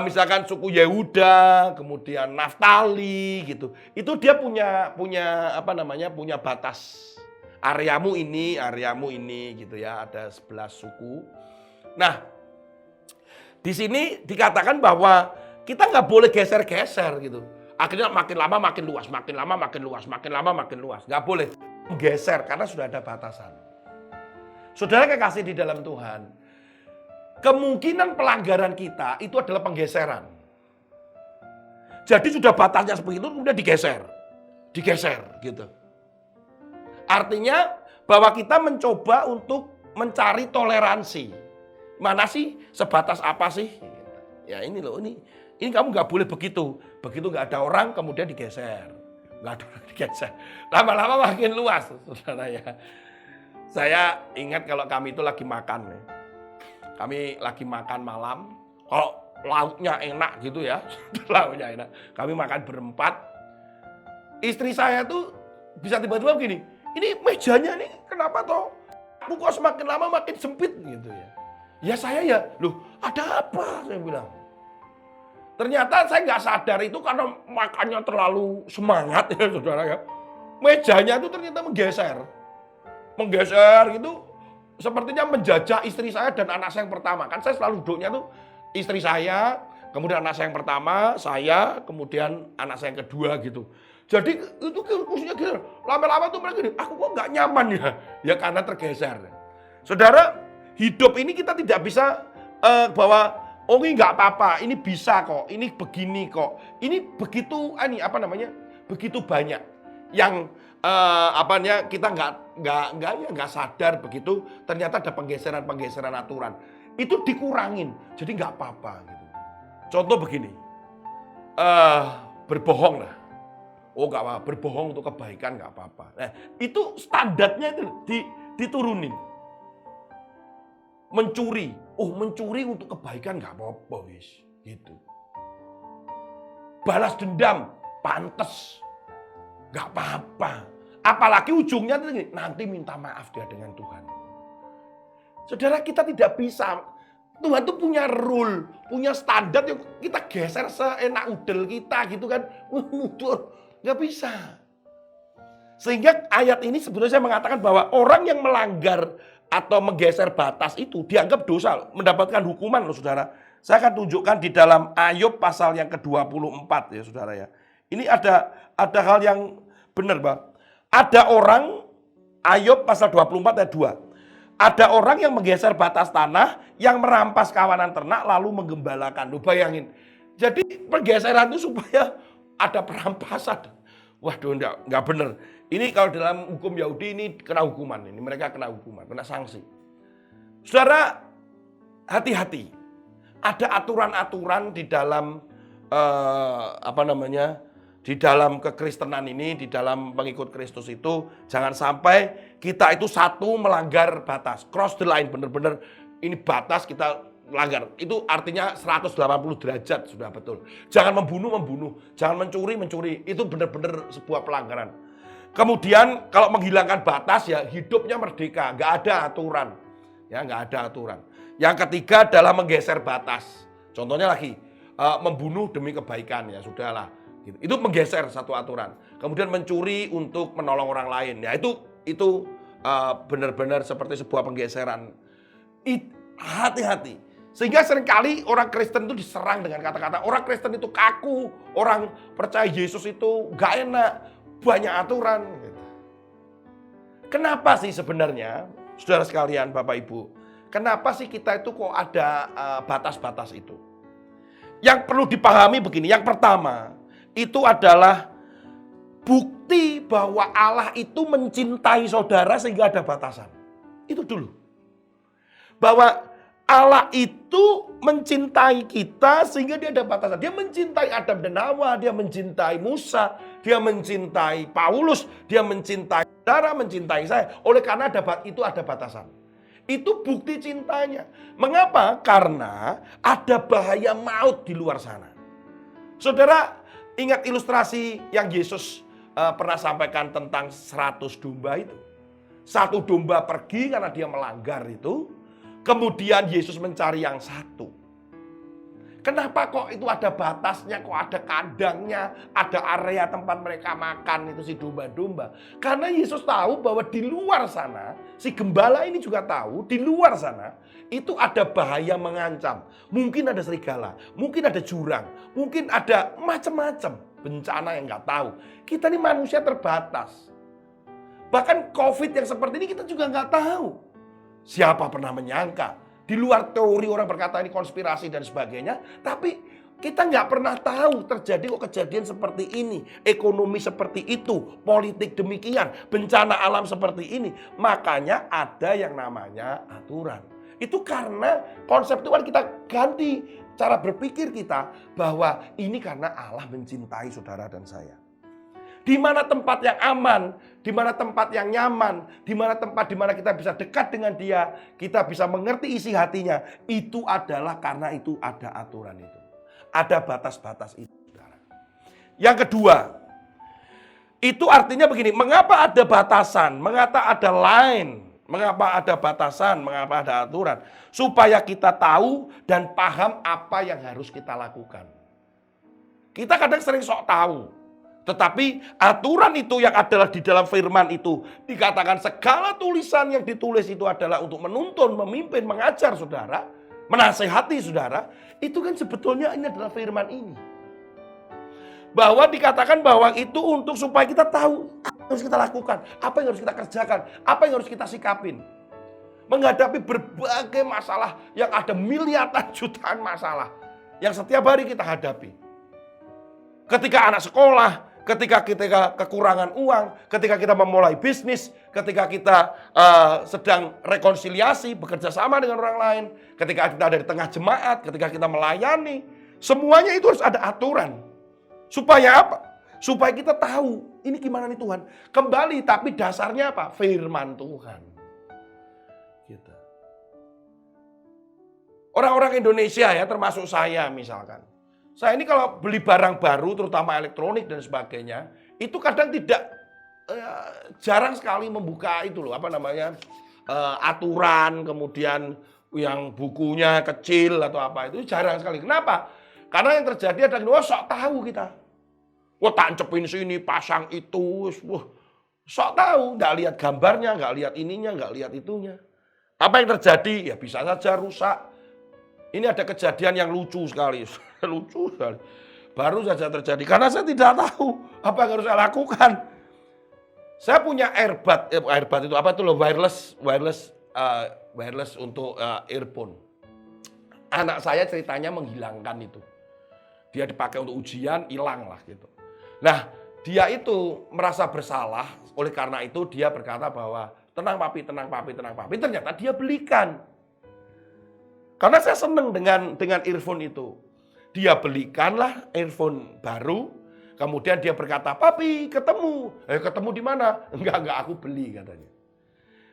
[SPEAKER 3] Misalkan suku Yehuda, kemudian Naftali gitu. Itu dia punya batas. Areamu ini gitu ya. Ada 11 suku. Nah, di sini dikatakan bahwa kita nggak boleh geser-geser gitu. Akhirnya makin lama makin luas, makin lama makin luas, makin lama makin luas. Nggak boleh geser karena sudah ada batasan. Saudara kekasih di dalam Tuhan, kemungkinan pelanggaran kita itu adalah penggeseran. Jadi sudah batasnya seperti itu, kemudian digeser gitu. Artinya bahwa kita mencoba untuk mencari toleransi. Mana sih, sebatas apa sih? Ya ini loh, ini kamu nggak boleh begitu. Begitu nggak ada orang, kemudian digeser. Nggak ada orang digeser. Lama-lama makin luas, saudara ya. Saya ingat kalau kami itu lagi makan. Kami lagi makan malam. Kalau lauknya enak gitu ya. Lauknya enak. Kami makan berempat. Istri saya tuh bisa tiba-tiba begini. Ini mejanya nih kenapa toh? Aku kok semakin lama makin sempit gitu ya. Ya saya ya, loh ada apa? Saya bilang. Ternyata saya nggak sadar itu karena makannya terlalu semangat ya saudara ya. Mejanya itu ternyata menggeser gitu, sepertinya menjajah istri saya dan anak saya yang pertama. Kan saya selalu duduknya tuh istri saya, kemudian anak saya yang pertama, saya, kemudian anak saya yang kedua gitu. Jadi itu kursinya geser. Lama-lama tuh mereka gini, aku kok nggak nyaman ya? Ya karena tergeser. Saudara, hidup ini kita tidak bisa bahwa oh ini nggak apa-apa, ini bisa kok, ini begini kok, ini begitu, begitu banyak yang kita nggak sadar begitu, ternyata ada penggeseran aturan, itu dikurangin, jadi nggak apa-apa gitu. Contoh begini, berbohong lah, oh nggak apa, berbohong untuk kebaikan nggak apa-apa. Nah itu standarnya itu diturunin. Mencuri untuk kebaikan nggak apa-apa wis, gitu. Balas dendam, pantes, nggak apa-apa. Apalagi ujungnya nanti minta maaf dia dengan Tuhan. Saudara kita tidak bisa. Tuhan tuh punya rule, punya standar yang kita geser seenak udel kita gitu kan. Mundur, nggak bisa. Sehingga ayat ini sebenarnya saya mengatakan bahwa orang yang melanggar atau menggeser batas itu dianggap dosa, mendapatkan hukuman loh saudara. Saya akan tunjukkan di dalam Ayub pasal yang ke-24 ya saudara ya. Ini ada hal yang benar Pak. Ada orang, Ayub pasal 24 ayat 2. Ada orang yang menggeser batas tanah, yang merampas kawanan ternak lalu menggembalakan. Lu bayangin. Jadi pergeseran itu supaya ada perampasan. Waduh enggak benar. Ini kalau dalam hukum Yahudi ini kena hukuman. Ini mereka kena hukuman, kena sanksi. Saudara, hati-hati. Ada aturan-aturan di dalam di dalam kekristenan ini, di dalam pengikut Kristus itu, jangan sampai kita itu satu melanggar batas, cross the line, benar-benar ini batas kita langgar. Itu artinya 180 derajat, sudah betul. Jangan membunuh, jangan mencuri, itu benar-benar sebuah pelanggaran. Kemudian kalau menghilangkan batas ya hidupnya merdeka, nggak ada aturan. Ya, nggak ada aturan. Yang ketiga adalah menggeser batas. Contohnya lagi, membunuh demi kebaikan, ya sudahlah. Gitu. Itu menggeser satu aturan. Kemudian mencuri untuk menolong orang lain. Ya itu benar-benar seperti sebuah penggeseran. Hati-hati. Sehingga seringkali orang Kristen itu diserang dengan kata-kata orang Kristen itu kaku, orang percaya Yesus itu nggak enak, banyak aturan. Gitu. Kenapa sih sebenarnya, saudara sekalian, Bapak Ibu, kenapa sih kita itu kok ada batas-batas itu? Yang perlu dipahami begini, yang pertama, itu adalah bukti bahwa Allah itu mencintai saudara sehingga ada batasan. Itu dulu. Bahwa Allah itu mencintai kita sehingga dia ada batasan. Dia mencintai Adam dan Hawa, dia mencintai Musa, dia mencintai Paulus, dia mencintai saudara, mencintai saya. Oleh karena itu ada batasan. Itu bukti cintanya. Mengapa? Karena ada bahaya maut di luar sana. Saudara, ingat ilustrasi yang Yesus pernah sampaikan tentang 100 domba itu. Satu domba pergi karena dia melanggar itu. Kemudian Yesus mencari yang satu. Kenapa kok itu ada batasnya, kok ada kandangnya, ada area tempat mereka makan itu si domba-domba. Karena Yesus tahu bahwa di luar sana, si gembala ini juga tahu di luar sana itu ada bahaya mengancam. Mungkin ada serigala, mungkin ada jurang, mungkin ada macam-macam bencana yang nggak tahu. Kita ini manusia terbatas. Bahkan COVID yang seperti ini kita juga nggak tahu. Siapa pernah menyangka? Di luar teori orang berkata ini konspirasi dan sebagainya. Tapi kita nggak pernah tahu terjadi kok kejadian seperti ini. Ekonomi seperti itu. Politik demikian. Bencana alam seperti ini. Makanya ada yang namanya aturan. Itu karena konseptual kita ganti cara berpikir kita. Bahwa ini karena Allah mencintai saudara dan saya. Di mana tempat yang aman, di mana tempat yang nyaman, di mana tempat di mana kita bisa dekat dengan dia, kita bisa mengerti isi hatinya, itu adalah karena itu ada aturan itu. Ada batas-batas itu, saudara. Yang kedua, itu artinya begini, mengapa ada batasan, mengapa ada line, mengapa ada batasan, mengapa ada aturan, supaya kita tahu dan paham apa yang harus kita lakukan. Kita kadang sering sok tahu. Tetapi aturan itu yang adalah di dalam firman itu dikatakan segala tulisan yang ditulis itu adalah untuk menuntun, memimpin, mengajar saudara, menasehati saudara. Itu kan sebetulnya ini adalah firman ini. Bahwa dikatakan bahwa itu untuk supaya kita tahu apa yang harus kita lakukan, apa yang harus kita kerjakan, apa yang harus kita sikapin. Menghadapi berbagai masalah yang ada miliaran jutaan masalah yang setiap hari kita hadapi. Ketika anak sekolah, ketika kita kekurangan uang, ketika kita memulai bisnis, ketika kita sedang rekonsiliasi, bekerja sama dengan orang lain, ketika kita ada di tengah jemaat, ketika kita melayani, semuanya itu harus ada aturan. Supaya apa? Supaya kita tahu, ini gimana nih Tuhan. Kembali, tapi dasarnya apa? Firman Tuhan. Gitu. Orang-orang Indonesia ya, termasuk saya misalkan. Saya ini kalau beli barang baru, terutama elektronik dan sebagainya, itu kadang tidak jarang sekali membuka itu loh, aturan, kemudian yang bukunya kecil atau apa itu jarang sekali. Kenapa? Karena yang terjadi adalah sok tahu kita. Wah, tancepin sini, pasang itu, sok tahu, nggak lihat gambarnya, nggak lihat ininya, nggak lihat itunya. Apa yang terjadi? Ya bisa saja rusak. Ini ada kejadian yang lucu sekali. Lucu sekali. Baru saja terjadi. Karena saya tidak tahu apa yang harus saya lakukan. Saya punya earbud itu apa itu loh, wireless untuk earphone. Anak saya ceritanya menghilangkan itu. Dia dipakai untuk ujian, hilang lah gitu. Nah, dia itu merasa bersalah. Oleh karena itu dia berkata bahwa tenang papi, tenang papi, tenang papi. Ternyata dia belikan. Karena saya senang dengan earphone itu. Dia belikanlah earphone baru, kemudian dia berkata, "Papi, ketemu." Ketemu di mana? Enggak, aku beli katanya.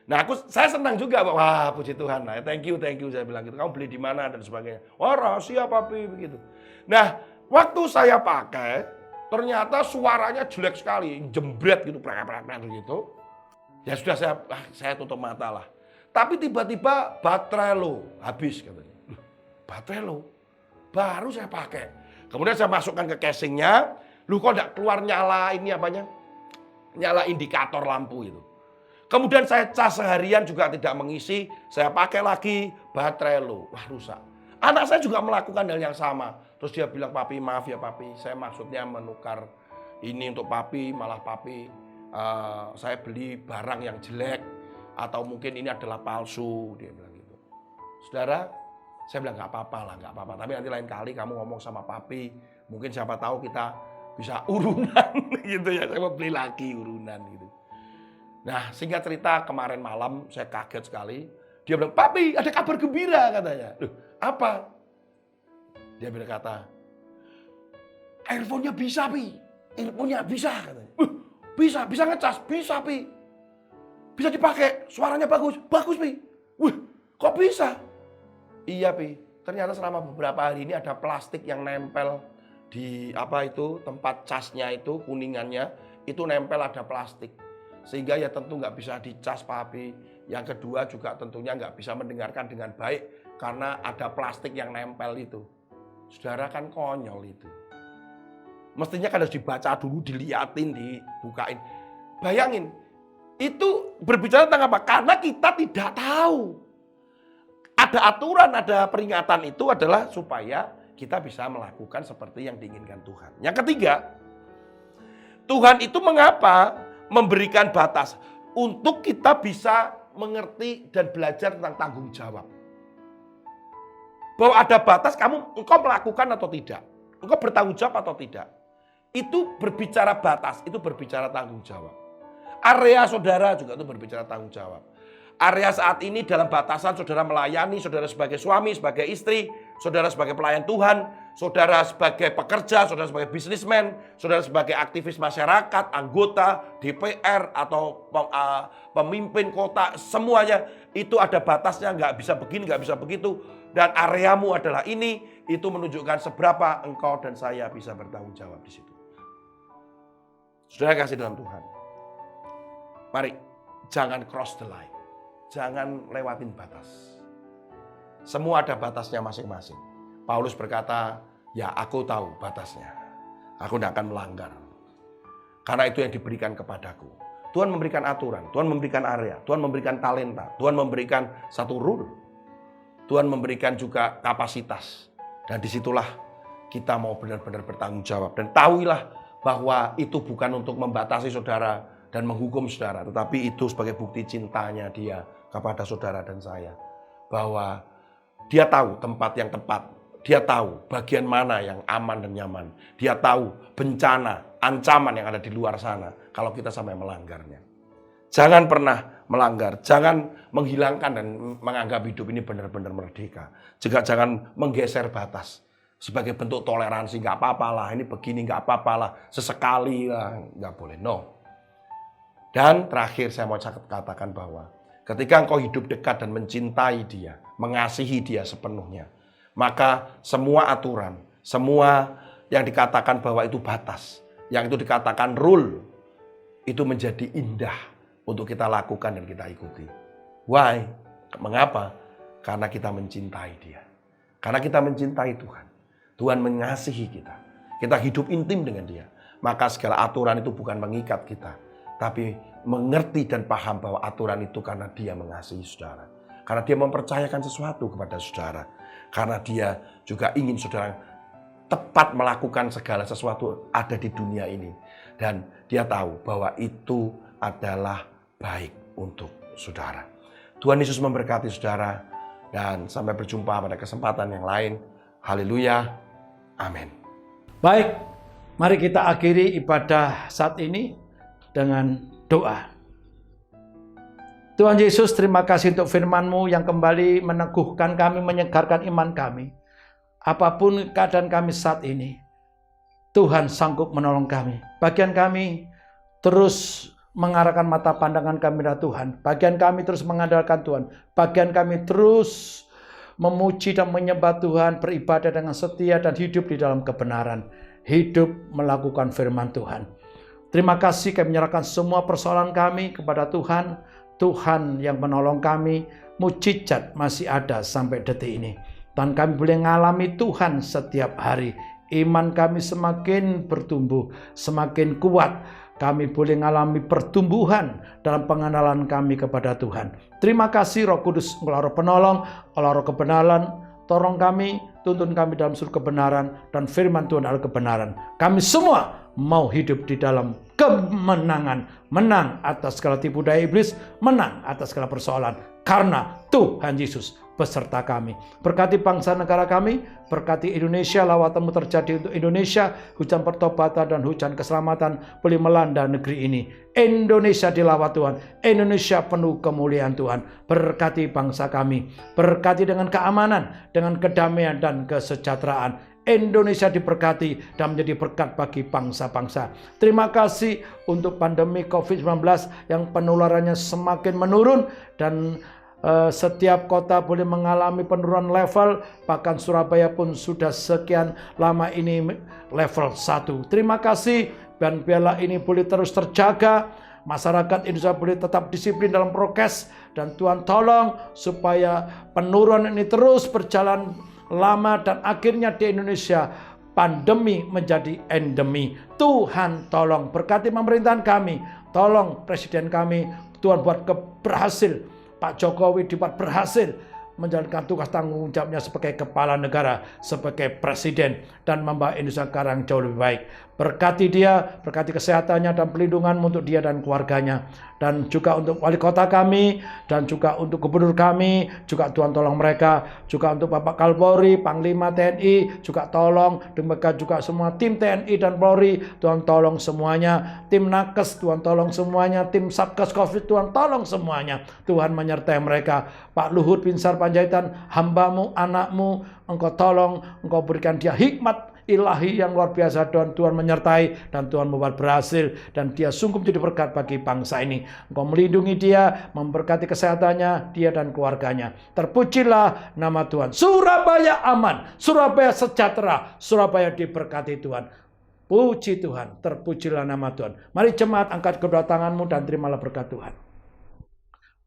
[SPEAKER 3] Nah, saya senang juga, wah puji Tuhan, nah, thank you, saya bilang gitu. Kamu beli di mana dan sebagainya. Wah, rahasia Papi, begitu. Nah, waktu saya pakai, ternyata suaranya jelek sekali, jembret gitu, gitu. Ya sudah saya tutup mata lah. Tapi tiba-tiba baterai lo habis katanya. Baterai lo baru saya pakai. Kemudian saya masukkan ke casingnya. Lu kok enggak keluar nyala ini apanya? Nyala indikator lampu itu. Kemudian saya cas seharian juga tidak mengisi. Saya pakai lagi baterai lo. Wah, rusak. Anak saya juga melakukan hal yang sama. Terus dia bilang, "Papi, maaf ya Papi. Saya maksudnya menukar ini untuk Papi. Malah Papi, saya beli barang yang jelek. Atau mungkin ini adalah palsu." Dia bilang gitu. Saudara, saya bilang nggak apa-apa lah, nggak apa-apa. Tapi nanti lain kali kamu ngomong sama Papi. Mungkin siapa tahu kita bisa urunan gitu ya. Saya mau beli lagi urunan gitu. Nah, singkat cerita kemarin malam saya kaget sekali. Dia bilang, "Papi, ada kabar gembira," katanya. "Loh, apa?" Dia berkata, "Earphone-nya bisa, Pi. Earphone-nya bisa," katanya. Bisa ngecas, bisa, Pi. Bisa dipakai, suaranya bagus, Pi. Kok bisa?" "Iya, Pi. Ternyata selama beberapa hari ini ada plastik yang nempel di tempat casnya itu, kuningannya, itu nempel ada plastik. Sehingga ya tentu nggak bisa dicas, Papi. Yang kedua juga tentunya nggak bisa mendengarkan dengan baik karena ada plastik yang nempel itu." Saudara, kan konyol itu. Mestinya kan harus dibaca dulu, diliatin, dibukain. Bayangin, itu berbicara tentang apa? Karena kita tidak tahu. Ada aturan, ada peringatan, itu adalah supaya kita bisa melakukan seperti yang diinginkan Tuhan. Yang ketiga, Tuhan itu mengapa memberikan batas? Untuk kita bisa mengerti dan belajar tentang tanggung jawab. Bahwa ada batas, engkau melakukan atau tidak. Engkau bertanggung jawab atau tidak. Itu berbicara batas, itu berbicara tanggung jawab. Area saudara juga itu berbicara tanggung jawab. Area saat ini dalam batasan saudara melayani, saudara sebagai suami, sebagai istri, saudara sebagai pelayan Tuhan, saudara sebagai pekerja, saudara sebagai bisnismen, saudara sebagai aktivis masyarakat, anggota DPR atau pemimpin kota, semuanya itu ada batasnya, nggak bisa begini, nggak bisa begitu. Dan areamu adalah ini, itu menunjukkan seberapa engkau dan saya bisa bertanggung jawab di situ. Saudara kasih dalam Tuhan, mari jangan cross the line. Jangan lewatin batas. Semua ada batasnya masing-masing. Paulus berkata, "Ya, aku tahu batasnya. Aku tidak akan melanggar. Karena itu yang diberikan kepadaku." Tuhan memberikan aturan, Tuhan memberikan area, Tuhan memberikan talenta, Tuhan memberikan satu rule. Tuhan memberikan juga kapasitas. Dan disitulah kita mau benar-benar bertanggung jawab. Dan tahuilah bahwa itu bukan untuk membatasi saudara dan menghukum saudara. Tetapi itu sebagai bukti cintanya dia kepada saudara dan saya. Bahwa dia tahu tempat yang tepat. Dia tahu bagian mana yang aman dan nyaman. Dia tahu bencana, ancaman yang ada di luar sana kalau kita sampai melanggarnya. Jangan pernah melanggar. Jangan menghilangkan dan menganggap hidup ini benar-benar merdeka. Juga jangan menggeser batas. Sebagai bentuk toleransi, nggak apa-apa lah. Ini begini, nggak apa-apa lah. Sesekali lah, nggak boleh. No. Dan terakhir saya mau katakan bahwa ketika engkau hidup dekat dan mencintai dia, mengasihi dia sepenuhnya, maka semua aturan, semua yang dikatakan bahwa itu batas, yang itu dikatakan rule, itu menjadi indah untuk kita lakukan dan kita ikuti. Why? Mengapa? Karena kita mencintai dia. Karena kita mencintai Tuhan. Tuhan mengasihi kita. Kita hidup intim dengan dia. Maka segala aturan itu bukan mengikat kita, tapi mengerti dan paham bahwa aturan itu karena dia mengasihi saudara. Karena dia mempercayakan sesuatu kepada saudara. Karena dia juga ingin saudara tepat melakukan segala sesuatu ada di dunia ini. Dan dia tahu bahwa itu adalah baik untuk saudara. Tuhan Yesus memberkati saudara. Dan sampai berjumpa pada kesempatan yang lain. Haleluya. Amin.
[SPEAKER 4] Baik, mari kita akhiri ibadah saat ini dengan doa. Tuhan Yesus, terima kasih untuk firman-Mu yang kembali meneguhkan kami, menyegarkan iman kami. apapun keadaan kami saat ini, Tuhan sanggup menolong kami. Bagian kami terus mengarahkan mata pandangan kami pada Tuhan. Bagian kami terus mengandalkan Tuhan. Bagian kami terus memuji dan menyembah Tuhan, beribadah dengan setia dan hidup di dalam kebenaran. Hidup melakukan firman Tuhan. Terima kasih, kami menyerahkan semua persoalan kami kepada Tuhan. Tuhan yang menolong kami, mujizat masih ada sampai detik ini. Dan kami boleh mengalami Tuhan setiap hari. Iman kami semakin bertumbuh, semakin kuat. Kami boleh mengalami pertumbuhan dalam pengenalan kami kepada Tuhan. Terima kasih Roh Kudus, Allah Roh Penolong, Allah Roh Kebenaran. Tolong kami, tuntun kami dalam seluruh kebenaran, dan firman Tuhan adalah kebenaran. Kami semua mau hidup di dalam kemenangan. Menang atas segala tipu daya iblis, menang atas segala persoalan. Karena Tuhan Yesus beserta kami. Berkati bangsa negara kami, berkati Indonesia, lawatanmu terjadi untuk Indonesia, hujan pertobatan dan hujan keselamatan boleh melanda negeri ini. Indonesia dilawat Tuhan, Indonesia penuh kemuliaan Tuhan. Berkati bangsa kami, berkati dengan keamanan, dengan kedamaian dan kesejahteraan. Indonesia diberkati dan menjadi berkat bagi bangsa-bangsa. Terima kasih untuk pandemi COVID-19 yang penularannya semakin menurun dan setiap kota boleh mengalami penurunan level, bahkan Surabaya pun sudah sekian lama ini level 1. Terima kasih, dan biarlah ini boleh terus terjaga. Masyarakat Indonesia boleh tetap disiplin dalam prokes, dan Tuhan tolong supaya penurunan ini terus berjalan lama dan akhirnya di Indonesia pandemi menjadi endemi. Tuhan tolong berkati pemerintahan kami, tolong presiden kami, Tuhan buat berhasil. Pak Jokowi dibuat berhasil menjalankan tugas tanggung jawabnya sebagai kepala negara, sebagai presiden, dan membawa Indonesia sekarang jauh lebih baik. Berkati dia, berkati kesehatannya dan pelindungan untuk dia dan keluarganya. Dan juga untuk wali kota kami, dan juga untuk gubernur kami, juga Tuhan tolong mereka. Juga untuk Bapak Kapolri, Panglima TNI, juga tolong. Demikian juga semua tim TNI dan Polri, Tuhan tolong semuanya. Tim Nakes, Tuhan tolong semuanya. Tim Satgas Covid, Tuhan tolong semuanya. Tuhan menyertai mereka. Pak Luhut Binsar Panjaitan, hambamu, anakmu, engkau tolong, engkau berikan dia hikmat ilahi yang luar biasa, dan Tuhan menyertai, dan Tuhan membuat berhasil, dan dia sungguh menjadi berkat bagi bangsa ini. Engkau melindungi dia, memberkati kesehatannya, dia dan keluarganya. Terpujilah nama Tuhan. Surabaya aman, Surabaya sejahtera, Surabaya diberkati Tuhan. Puji Tuhan, terpujilah nama Tuhan. Mari jemaat angkat kedua tanganmu dan terimalah berkat Tuhan.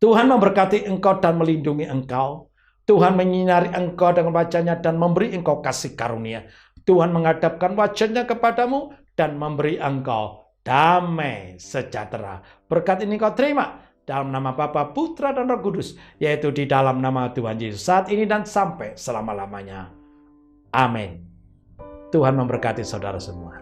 [SPEAKER 4] Tuhan memberkati engkau dan melindungi engkau. Tuhan menyinari engkau dengan wajahnya dan memberi engkau kasih karunia. Tuhan menghadapkan wajahnya kepadamu dan memberi engkau damai sejahtera. Berkat ini kau terima dalam nama Bapa, Putra, dan Roh Kudus, yaitu di dalam nama Tuhan Yesus saat ini dan sampai selama-lamanya. Amin. Tuhan memberkati saudara semua.